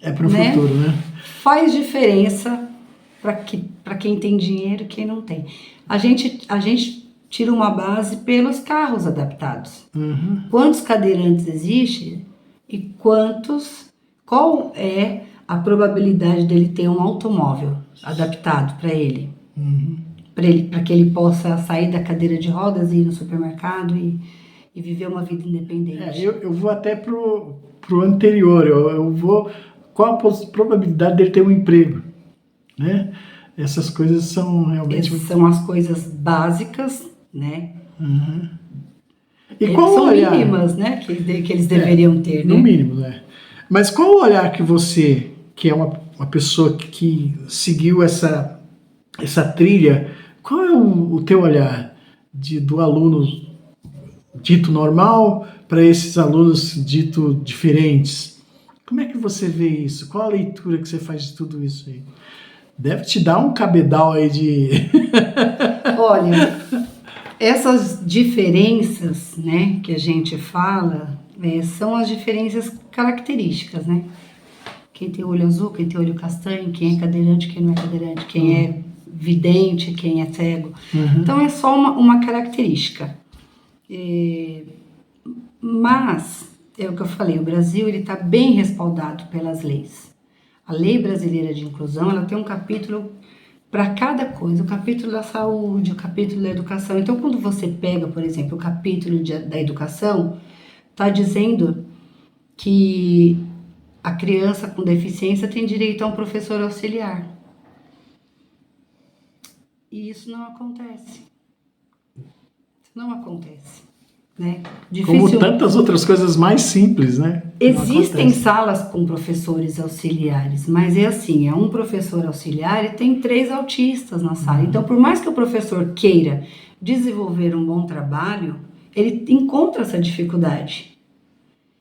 é para o futuro, né? Faz diferença para quem tem dinheiro e quem não tem. A gente tira uma base pelos carros adaptados. Quantos cadeirantes existem e qual é a probabilidade dele ter um automóvel adaptado para ele? Para que ele possa sair da cadeira de rodas e ir no supermercado e viver uma vida independente. Eu vou até pro anterior, eu vou... Qual a probabilidade dele ter um emprego? Né? Essas coisas são realmente... São as coisas básicas, né? E qual são olhar? mínimas, né? Que eles deveriam ter, né? No mínimo, né? Mas qual o olhar que você, que é uma pessoa que seguiu essa trilha, qual é o teu olhar do aluno dito normal para esses alunos dito diferentes? Como é que você vê isso? Qual a leitura que você faz de tudo isso aí? Deve te dar um cabedal aí de... Olha, essas diferenças, né, que a gente fala, são as diferenças características, né? Quem tem olho azul, quem tem olho castanho, quem é cadeirante, quem não é cadeirante, quem é vidente, quem é cego. Então é só uma característica. Mas, é o que eu falei, o Brasil está bem respaldado pelas leis. A Lei Brasileira de Inclusão, ela tem um capítulo para cada coisa, o capítulo da saúde, o capítulo da educação. Então, quando você pega, por exemplo, o capítulo da educação, está dizendo que a criança com deficiência tem direito a um professor auxiliar. E isso não acontece. Não acontece. Né? Como tantas outras coisas mais simples, né? Existem salas com professores auxiliares, mas é assim, é um professor auxiliar e tem 3 autistas na sala. Então, por mais que o professor queira desenvolver um bom trabalho, ele encontra essa dificuldade.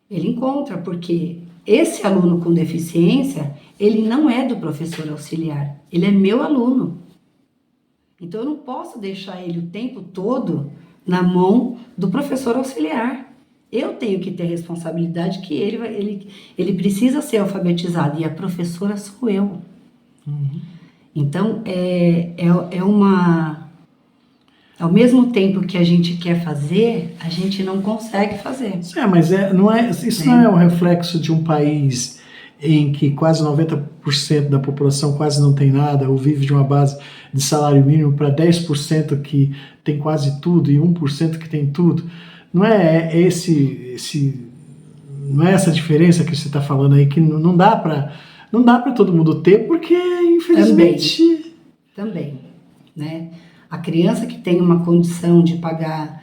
Ele encontra, porque esse aluno com deficiência, ele não é do professor auxiliar, ele é meu aluno. Então, eu não posso deixar ele o tempo todo na mão do professor auxiliar. Eu tenho que ter responsabilidade que ele precisa ser alfabetizado e a professora sou eu. Então, ao mesmo tempo que a gente quer fazer, a gente não consegue fazer. Mas isso não é um reflexo de um país em que quase 90% da população quase não tem nada, ou vive de uma base de salário mínimo, para 10% que tem quase tudo e 1% que tem tudo. Não é não é essa diferença que você está falando aí, que não dá para todo mundo ter, porque infelizmente... Também, né? A criança que tem uma condição de pagar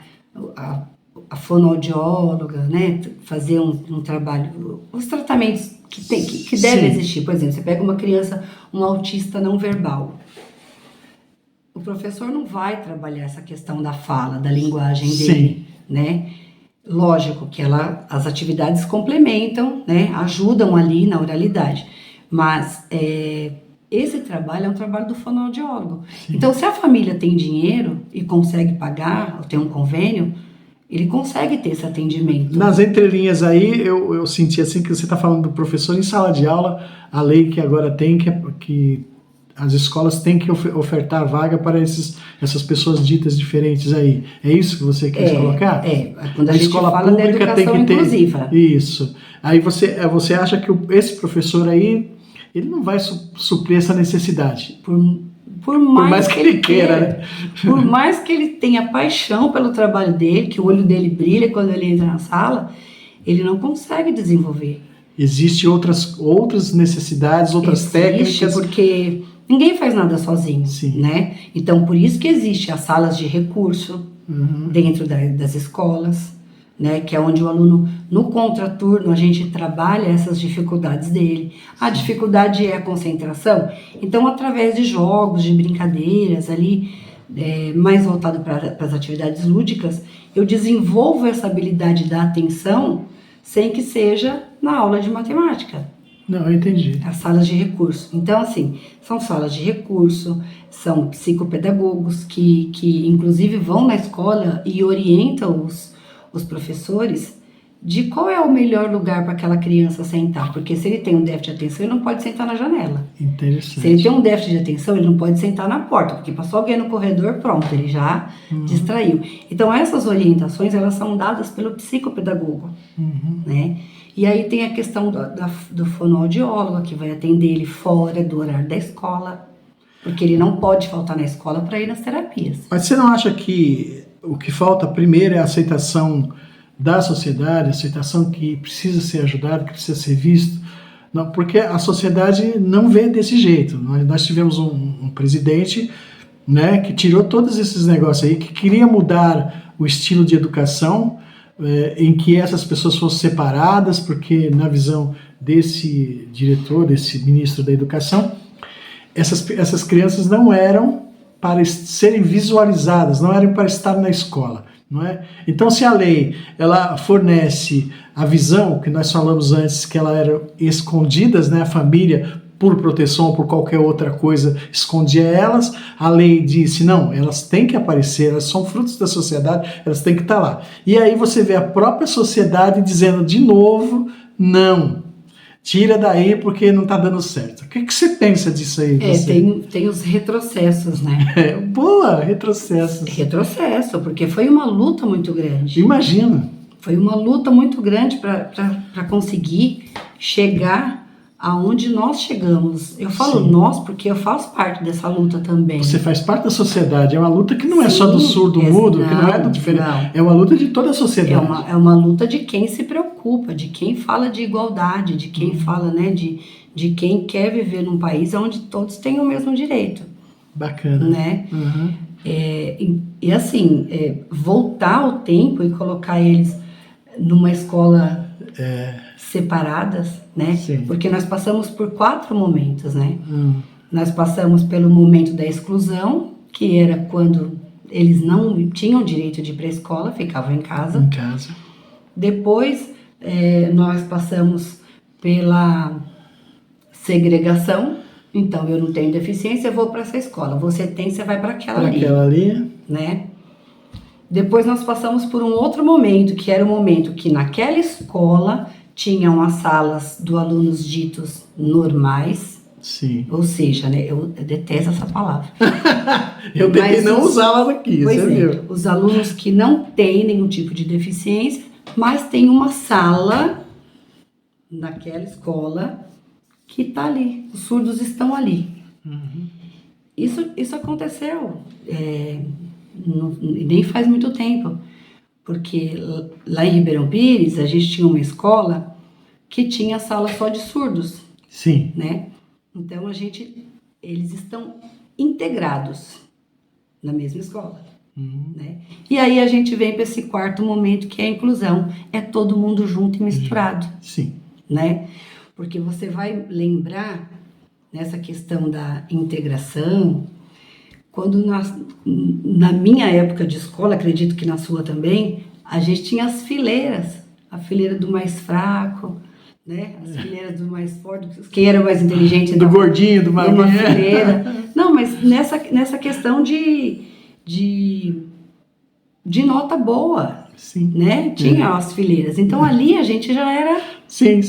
a fonoaudióloga, né? Fazer um trabalho, os tratamentos que devem existir. Por exemplo, você pega uma criança, um autista não verbal. O professor não vai trabalhar essa questão da fala, da linguagem dele, né? Lógico que as atividades complementam, né? Ajudam ali na oralidade, mas esse trabalho é um trabalho do fonoaudiólogo. Então, se a família tem dinheiro e consegue pagar, ou tem um convênio, ele consegue ter esse atendimento. Nas entrelinhas aí, eu senti assim que você está falando do professor em sala de aula, a lei que agora tem, que as escolas têm que ofertar vaga para essas pessoas ditas diferentes aí. É isso que você quis colocar? Quando a gente escola fala da educação inclusiva. Isso. Aí você acha que esse professor aí, ele não vai suprir essa necessidade? Por mais que ele queira, né? Por mais que ele tenha paixão pelo trabalho dele, que o olho dele brilha quando ele entra na sala, ele não consegue desenvolver. Existem outras necessidades, outras técnicas. Porque ninguém faz nada sozinho, né? Então, por isso que existem as salas de recurso dentro das escolas, né? Que é onde o aluno, no contraturno, a gente trabalha essas dificuldades dele. A dificuldade é a concentração. Então, através de jogos, de brincadeiras ali, mais voltado para as atividades lúdicas, eu desenvolvo essa habilidade da atenção sem que seja na aula de matemática. Não, eu entendi. As salas de recurso. Então, assim, são salas de recurso, são psicopedagogos que inclusive vão na escola e orientam os professores de qual é o melhor lugar para aquela criança sentar. Porque se ele tem um déficit de atenção, ele não pode sentar na janela. Interessante. Se ele tem um déficit de atenção, ele não pode sentar na porta, porque passou alguém no corredor, pronto, ele já distraiu. Então, essas orientações, elas são dadas pelo psicopedagogo, né? E aí tem a questão do fonoaudiólogo, que vai atender ele fora do horário da escola, porque ele não pode faltar na escola para ir nas terapias. Mas você não acha que o que falta primeiro é a aceitação da sociedade, a aceitação que precisa ser ajudado, que precisa ser visto? Não, porque a sociedade não vê desse jeito. Nós tivemos um presidente, né, que tirou todos esses negócios aí, que queria mudar o estilo de educação, em que essas pessoas fossem separadas, porque na visão desse diretor, desse ministro da educação, essas crianças não eram para serem visualizadas, não eram para estar na escola, não é? Então, se a lei ela fornece a visão que nós falamos antes, que ela era escondidas, né, a família por proteção ou por qualquer outra coisa escondia elas, a lei disse, não, elas têm que aparecer, elas são frutos da sociedade, elas têm que estar lá. E aí você vê a própria sociedade dizendo de novo, não, tira daí porque não está dando certo. O que você pensa disso aí? Tem os retrocessos, né? Boa, retrocessos. Retrocesso, porque foi uma luta muito grande. Imagina. Foi uma luta muito grande para conseguir chegar aonde nós chegamos. Eu falo nós porque eu faço parte dessa luta também. Você faz parte da sociedade. É uma luta que não é só do surdo-mudo, que não é do diferente. Não. É uma luta de toda a sociedade. É uma luta de quem se preocupa, de quem fala de igualdade, de quem fala, né, de quem quer viver num país onde todos têm o mesmo direito. Bacana. Né? E assim, voltar ao tempo e colocar eles numa escola separadas, né? Sim. Porque nós passamos por 4 momentos, né? Nós passamos pelo momento da exclusão, que era quando eles não tinham direito de ir para a escola, ficavam em casa. Em casa. Depois, nós passamos pela segregação. Então, eu não tenho deficiência, eu vou para essa escola. Você tem, você vai para aquela ali. Aquela ali. Né? Depois nós passamos por um outro momento, que era o momento que naquela escola tinham as salas do alunos ditos normais. Sim. Ou seja, né, eu detesto essa palavra. Eu tentei não usá-la aqui, pois você viu? Os alunos que não têm nenhum tipo de deficiência, mas tem uma sala naquela escola que está ali. Os surdos estão ali. Isso aconteceu. Nem faz muito tempo, porque lá em Ribeirão Pires a gente tinha uma escola que tinha sala só de surdos. Sim. Né? Então eles estão integrados na mesma escola. Né? E aí a gente vem para esse quarto momento, que é a inclusão, é todo mundo junto e misturado. Sim. Né? Porque você vai lembrar nessa questão da integração. Quando na minha época de escola, acredito que na sua também, a gente tinha as fileiras. A fileira do mais fraco, né? As fileiras do mais forte, quem era mais inteligente. Do gordinho, do magrinho. Uma fileira. Não, mas nessa questão de nota boa. Sim. Né? Tinha as fileiras. Então ali a gente já era... Sim.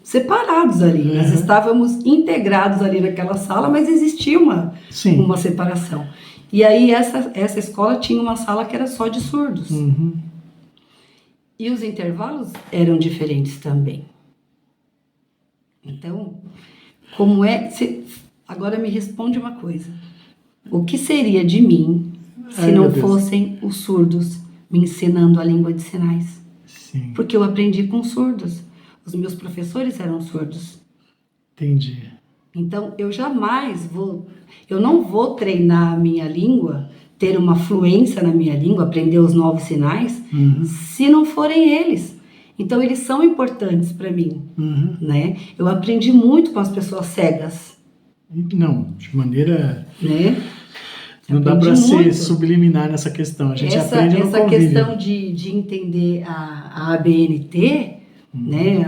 separados ali. Nós estávamos integrados ali naquela sala, mas existia uma separação. E aí essa escola tinha uma sala que era só de surdos. E os intervalos eram diferentes também. Então, agora me responde uma coisa. O que seria de mim se não fossem os surdos me ensinando a língua de sinais? Sim. Porque eu aprendi com surdos. Os meus professores eram surdos. Entendi. Então, eu não vou treinar a minha língua, ter uma fluência na minha língua, aprender os novos sinais, se não forem eles. Então, eles são importantes para mim, né? Eu aprendi muito com as pessoas cegas. Não, de maneira... Né? Não dá para ser subliminar nessa questão. A gente aprende no convívio. Essa questão de entender a ABNT, né,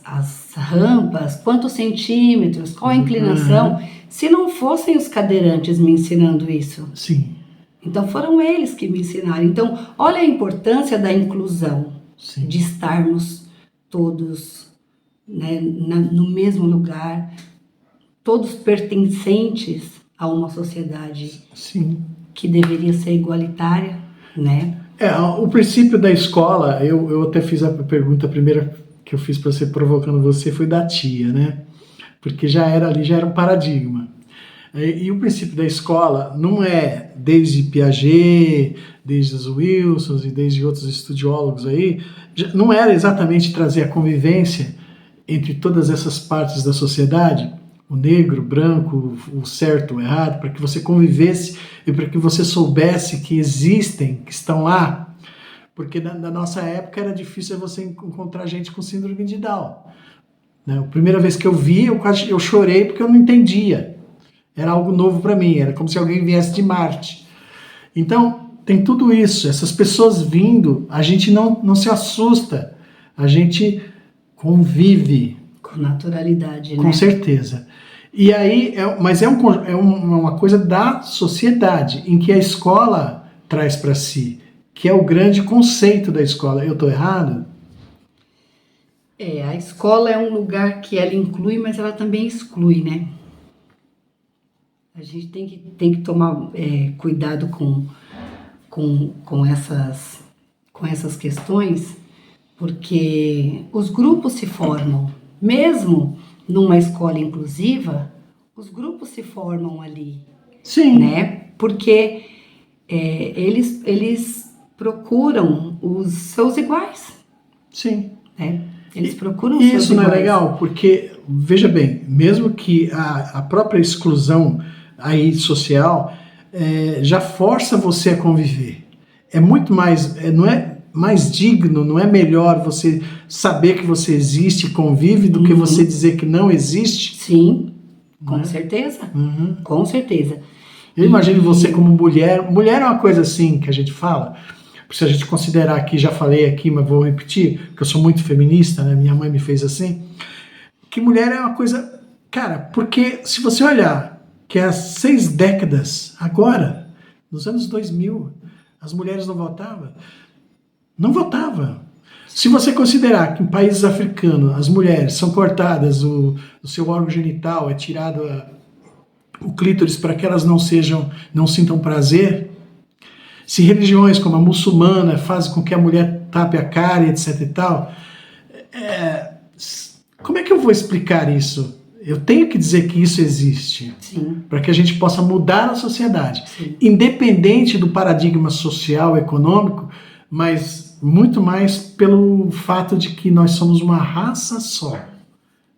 as rampas, quantos centímetros, qual a inclinação, se não fossem os cadeirantes me ensinando isso. Sim. Então foram eles que me ensinaram. Então, olha a importância da inclusão, sim, de estarmos todos, né, no mesmo lugar, todos pertencentes a uma sociedade, sim, que deveria ser igualitária, né? O princípio da escola, eu até fiz a pergunta primeira que eu fiz para você, provocando você, foi da tia, né? Porque já era um paradigma. E o princípio da escola não é desde Piaget, desde os Wilsons e desde outros estudiólogos aí, não era exatamente trazer a convivência entre todas essas partes da sociedade, o negro, o branco, o certo, o errado, para que você convivesse e para que você soubesse que existem, que estão lá. Porque na nossa época era difícil você encontrar gente com síndrome de Down. Né? A primeira vez que eu vi, eu chorei porque eu não entendia. Era algo novo para mim, era como se alguém viesse de Marte. Então, tem tudo isso, essas pessoas vindo, a gente não se assusta, a gente convive. Com naturalidade, né? Com certeza. E aí, mas é uma coisa da sociedade, em que a escola traz para si, que é o grande conceito da escola. Eu estou errado? A escola é um lugar que ela inclui, mas ela também exclui, né? A gente tem que tomar cuidado com essas questões, porque os grupos se formam, mesmo numa escola inclusiva, os grupos se formam ali. Sim. Né? Porque eles procuram os seus iguais. Sim. Né? Eles procuram os seus iguais. Isso não é legal, porque, veja bem, mesmo que a própria exclusão aí social já força você a conviver. É muito mais, não é mais digno, não é melhor você saber que você existe e convive do que você dizer que não existe? Sim, com certeza. Com certeza. Eu imagino você como mulher. Mulher é uma coisa assim que a gente fala, se a gente considerar aqui, já falei aqui, mas vou repetir, porque eu sou muito feminista, né? Minha mãe me fez assim, que mulher é uma coisa... Cara, porque se você olhar que há 6 décadas, agora, nos anos 2000, as mulheres não votavam. Não votavam. Se você considerar que em países africanos as mulheres são cortadas, o seu órgão genital é tirado o clítoris para que elas não sintam prazer, se religiões como a muçulmana fazem com que a mulher tape a cara, etc e tal, como é que eu vou explicar isso? Eu tenho que dizer que isso existe, para que a gente possa mudar a sociedade, independente do paradigma social, econômico, mas muito mais pelo fato de que nós somos uma raça só.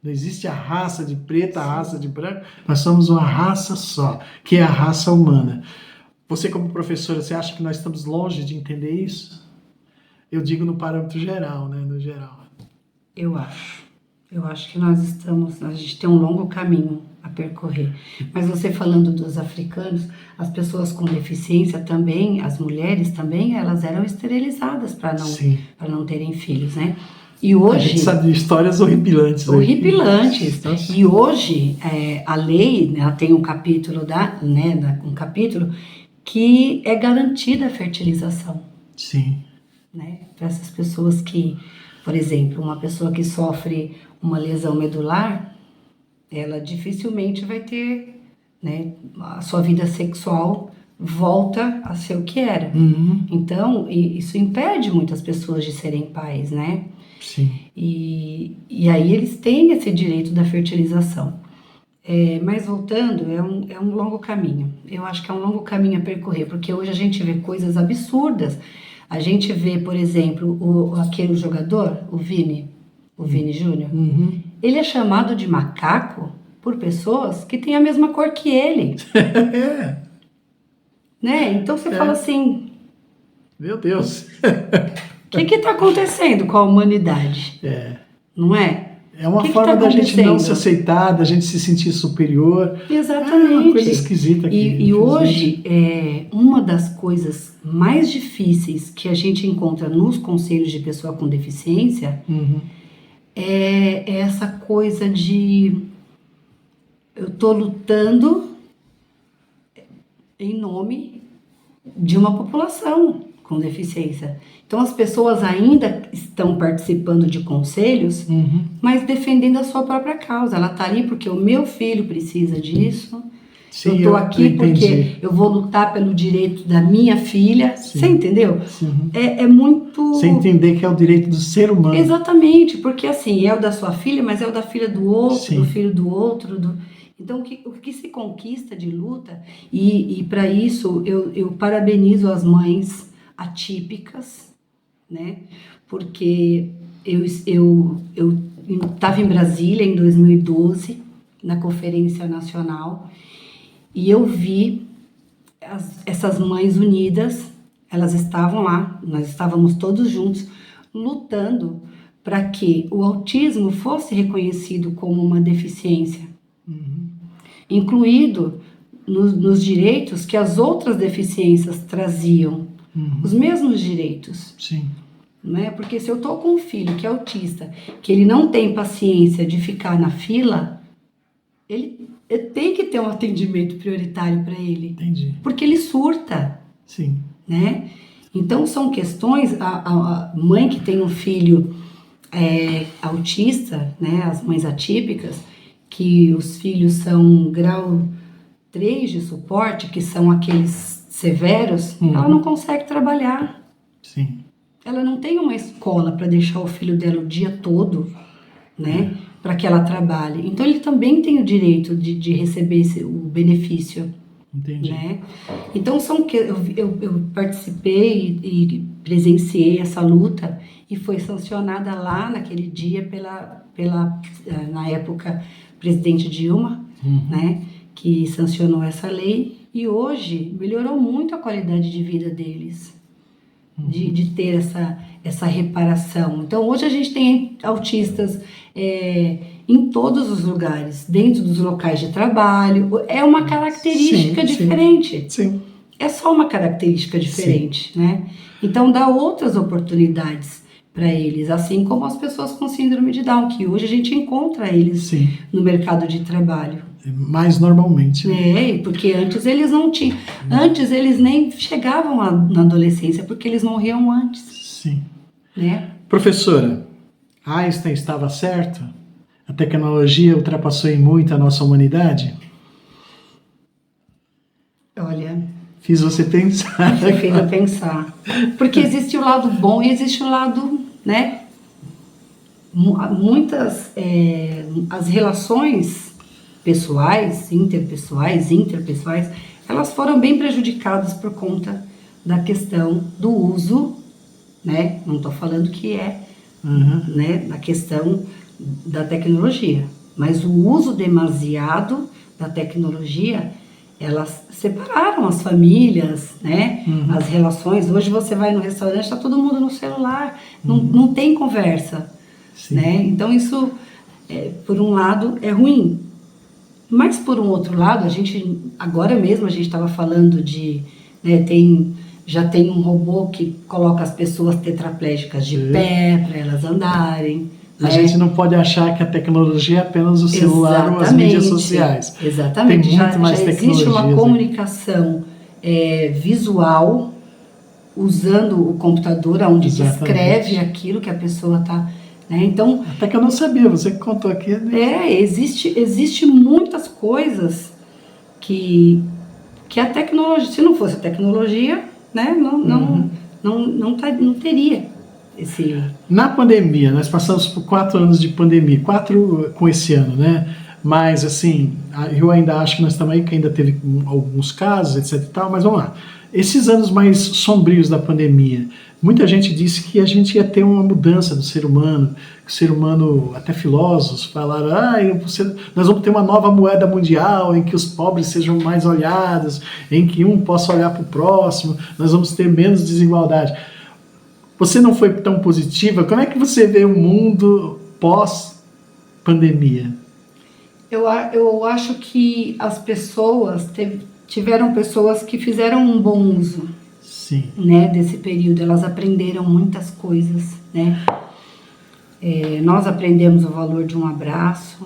Não existe a raça de preto, a raça de branco, nós somos uma raça só, que é a raça humana. Você como professora, você acha que nós estamos longe de entender isso? Eu digo no parâmetro geral, né, no geral. Eu acho que a gente tem um longo caminho a percorrer. Mas você falando dos africanos, as pessoas com deficiência também, as mulheres também, elas eram esterilizadas para não terem filhos, né? E hoje, a gente sabe de histórias horripilantes. Horripilantes. E hoje, a lei, ela tem um capítulo, um capítulo que é garantida a fertilização. Sim. Né? Para essas pessoas que, por exemplo, uma pessoa que sofre uma lesão medular, ela dificilmente vai ter, né, a sua vida sexual volta a ser o que era. Então, isso impede muitas pessoas de serem pais, né? Sim. E aí eles têm esse direito da fertilização. Mas voltando, é um longo caminho. Eu acho que é um longo caminho a percorrer, porque hoje a gente vê coisas absurdas. A gente vê, por exemplo, aquele jogador, o Vini Júnior, ele é chamado de macaco por pessoas que têm a mesma cor que ele. Né? Então você fala assim... Meu Deus! O que está acontecendo com a humanidade? Não é? É uma que forma tá da gente não se acontecendo? aceitar, da gente se sentir superior. Exatamente. É uma coisa esquisita aqui. E hoje, uma das coisas mais difíceis que a gente encontra nos conselhos de pessoa com deficiência é essa coisa de eu tô lutando em nome de uma população com deficiência. Então as pessoas ainda estão participando de conselhos, mas defendendo a sua própria causa. Ela está ali porque o meu filho precisa disso. Sim, eu estou aqui porque eu vou lutar pelo direito da minha filha. Sim. Você entendeu? Sim. É muito... Você entender que é o direito do ser humano. Exatamente, porque assim, é o da sua filha, mas é o da filha do outro, Sim. do filho do outro. Então, o que se conquista de luta, e para isso eu parabenizo as mães atípicas, né? Porque eu estava em Brasília em 2012, na Conferência Nacional, e eu vi essas mães unidas, elas estavam lá, nós estávamos todos juntos, lutando para que o autismo fosse reconhecido como uma deficiência, incluído nos direitos que as outras deficiências traziam, os mesmos direitos. Sim. Não é? Porque se eu estou com um filho que é autista, que ele não tem paciência de ficar na fila, ele tem que ter um atendimento prioritário para ele. Entendi. Porque ele surta. Sim. Né? Então são questões, a mãe que tem um filho autista, né, as mães atípicas, que os filhos são grau 3 de suporte, que são aqueles severos, ela não consegue trabalhar. Sim. Ela não tem uma escola para deixar o filho dela o dia todo, né, para que ela trabalhe. Então ele também tem o direito de receber o benefício. Entendi. Né? Então eu participei e presenciei essa luta e foi sancionada lá naquele dia pela na época presidente Dilma, né, que sancionou essa lei, e hoje melhorou muito a qualidade de vida deles, de ter essa reparação. Então hoje a gente tem autistas em todos os lugares, dentro dos locais de trabalho. É uma característica diferente. Sim. É só uma característica diferente, né? Então dá outras oportunidades para eles, assim como as pessoas com síndrome de Down, que hoje a gente encontra eles no mercado de trabalho. Mais normalmente. Né? Porque antes eles não tinham. Antes eles nem chegavam na adolescência, porque eles morriam antes. Sim. Né? Professora, Einstein estava certo? A tecnologia ultrapassou em muito a nossa humanidade? Olha... Fiz você pensar. Você fez eu pensar. Porque existe o lado bom e existe o lado, né? Muitas... as relações pessoais, interpessoais, elas foram bem prejudicadas por conta da questão do uso, né? Não estou falando que né, na questão da tecnologia, mas o uso demasiado da tecnologia, elas separaram as famílias, né? As relações. Hoje você vai no restaurante, está todo mundo no celular, não tem conversa, né? Então isso, por um lado, é ruim. Mas por um outro lado, agora mesmo a gente estava falando de, né, já tem um robô que coloca as pessoas tetraplégicas de pé para elas andarem. A gente não pode achar que a tecnologia é apenas o celular ou as mídias sociais. Exatamente. Tem muito mais já existe uma comunicação visual usando o computador, onde descreve aquilo que a pessoa está... Né? Então, até que eu não sabia, você que contou aqui. Né? Existe muitas coisas que a tecnologia, se não fosse a tecnologia, né, não teria esse... Na pandemia, nós passamos por 4 anos de pandemia, 4 com esse ano, né? Mas, assim, eu ainda acho que nós estamos aí, que ainda teve alguns casos, etc e tal, mas vamos lá. Esses anos mais sombrios da pandemia, muita gente disse que a gente ia ter uma mudança do ser humano, que o ser humano, até filósofos falaram, nós vamos ter uma nova moeda mundial em que os pobres sejam mais olhados, em que um possa olhar para o próximo, nós vamos ter menos desigualdade. Você não foi tão positiva? Como é que você vê o mundo pós pandemia? Eu acho que as pessoas, tiveram pessoas que fizeram um bom uso, Sim. né, desse período. Elas aprenderam muitas coisas, né? Nós aprendemos o valor de um abraço,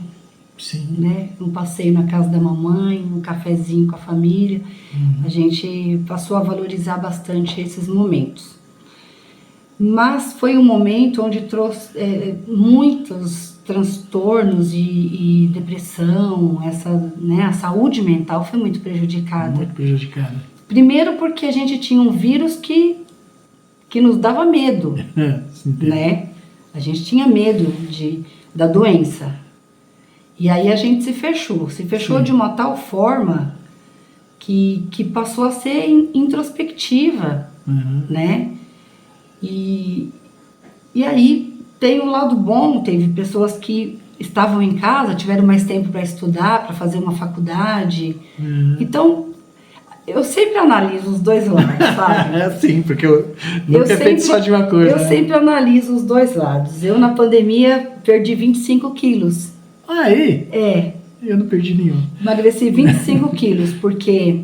Sim. né? Um passeio na casa da mamãe, um cafezinho com a família. A gente passou a valorizar bastante esses momentos. Mas foi um momento onde trouxe muitos transtornos e depressão, né, a saúde mental foi muito prejudicada. Muito prejudicada. Primeiro porque a gente tinha um vírus que nos dava medo, né? A gente tinha medo da doença. E aí a gente se fechou Sim. de uma tal forma que passou a ser introspectiva, né? E aí tem um lado bom, teve pessoas que estavam em casa, tiveram mais tempo para estudar, para fazer uma faculdade. Então, eu sempre analiso os dois lados, sabe? É assim, porque eu nunca é feito só de uma coisa. Eu sempre analiso os dois lados. Eu, na pandemia, perdi 25 quilos. Aí? É. Eu não perdi nenhum. Emagreci 25 quilos, porque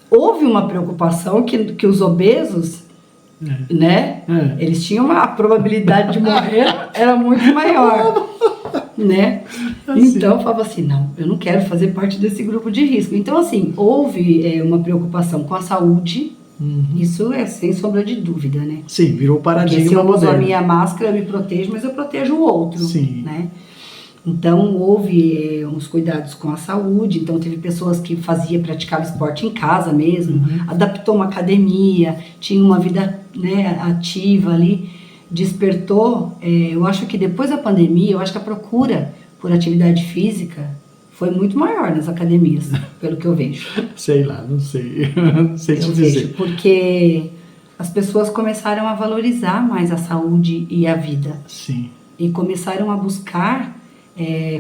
houve uma preocupação que os obesos, né? Eles tinham a probabilidade de morrer era muito maior, né? Assim. Então eu falava assim, não, eu não quero fazer parte desse grupo de risco. Então assim, houve uma preocupação com a saúde, isso é sem sombra de dúvida, né? Sim, virou paradigma moderno. Porque se eu uso a moderno. minha máscara, eu me protejo, mas eu protejo o outro, Sim. né? Então, houve uns cuidados com a saúde. Então, teve pessoas que praticavam esporte em casa mesmo, adaptou uma academia, tinha uma vida, né, ativa ali, despertou. Eu acho que depois da pandemia, eu acho que a procura por atividade física foi muito maior nas academias, pelo que eu vejo. Sei lá, não sei. Não sei te dizer. Vejo, porque as pessoas começaram a valorizar mais a saúde e a vida. Sim. E começaram a buscar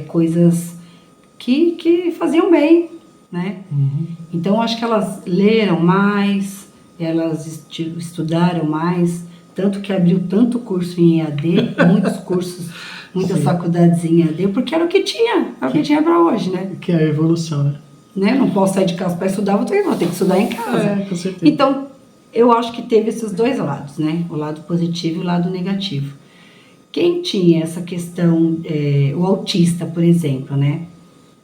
coisas que faziam bem, né? Então, acho que elas leram mais, elas estudaram mais, tanto que abriu tanto curso em EAD, muitos cursos, muitas faculdades em EAD, porque era o que tinha, para hoje, né? Que é a evolução, né? Não posso sair de casa para estudar, vou ter que estudar em casa. Com certeza. Então, eu acho que teve esses dois lados, né? O lado positivo e o lado negativo. Quem tinha essa questão, o autista, por exemplo, né?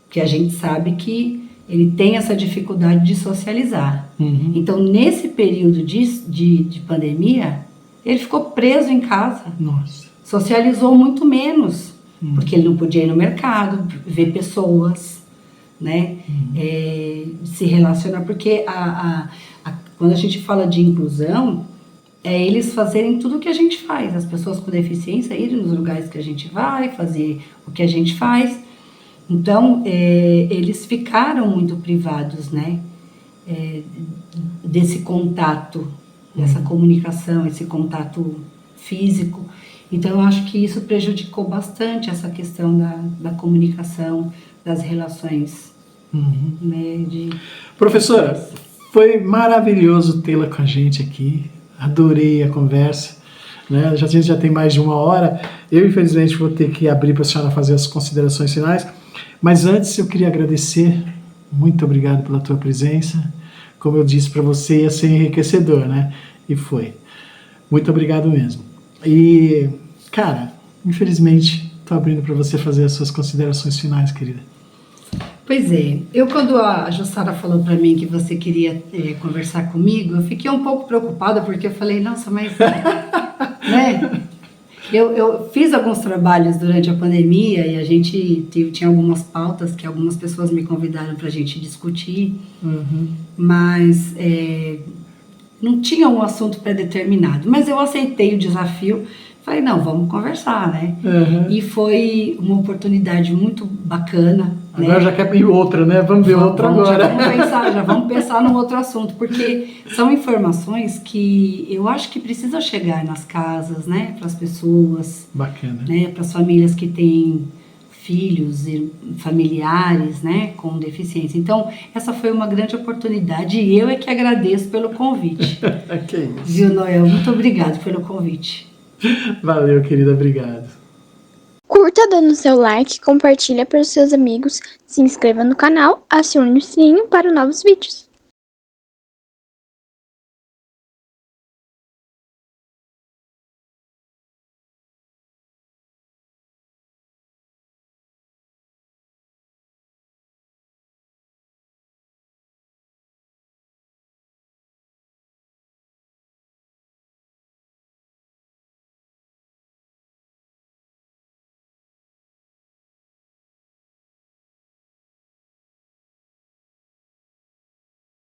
Que a gente sabe que ele tem essa dificuldade de socializar. Então, nesse período de pandemia, ele ficou preso em casa. Nossa. Socializou muito menos, porque ele não podia ir no mercado, ver pessoas, né? Se relacionar, porque quando a gente fala de inclusão, eles fazerem tudo o que a gente faz, as pessoas com deficiência irem nos lugares que a gente vai, fazer o que a gente faz. Então, eles ficaram muito privados, né, desse contato, dessa comunicação, esse contato físico. Então, eu acho que isso prejudicou bastante essa questão da comunicação, das relações. Né, Professora, foi maravilhoso tê-la com a gente aqui. Adorei a conversa, né? A gente já tem mais de 1 hora. Eu, infelizmente, vou ter que abrir para a senhora fazer as considerações finais. Mas antes, eu queria agradecer. Muito obrigado pela tua presença. Como eu disse para você, ia ser enriquecedor, né? E foi. Muito obrigado mesmo. E, cara, infelizmente, estou abrindo para você fazer as suas considerações finais, querida. Pois é, quando a Jussara falou para mim que você queria conversar comigo, eu fiquei um pouco preocupada, porque eu falei, nossa, mas, né, eu fiz alguns trabalhos durante a pandemia e a gente tinha algumas pautas que algumas pessoas me convidaram para a gente discutir, mas não tinha um assunto pré-determinado, mas eu aceitei o desafio. Falei, não, vamos conversar, né? E foi uma oportunidade muito bacana. Agora, né? Já quer ir outra, né? Vamos ver outra agora. Já vamos pensar num outro assunto, porque são informações que eu acho que precisam chegar nas casas, né? Para as pessoas. Bacana. Né? Para as famílias que têm filhos e familiares, né? Com deficiência. Então, essa foi uma grande oportunidade e eu é que agradeço pelo convite. Que isso. Viu, Noel? Muito obrigado pelo convite. Valeu, querida, obrigado. Curta dando seu like, compartilha para os seus amigos, se inscreva no canal, acione o sininho para novos vídeos.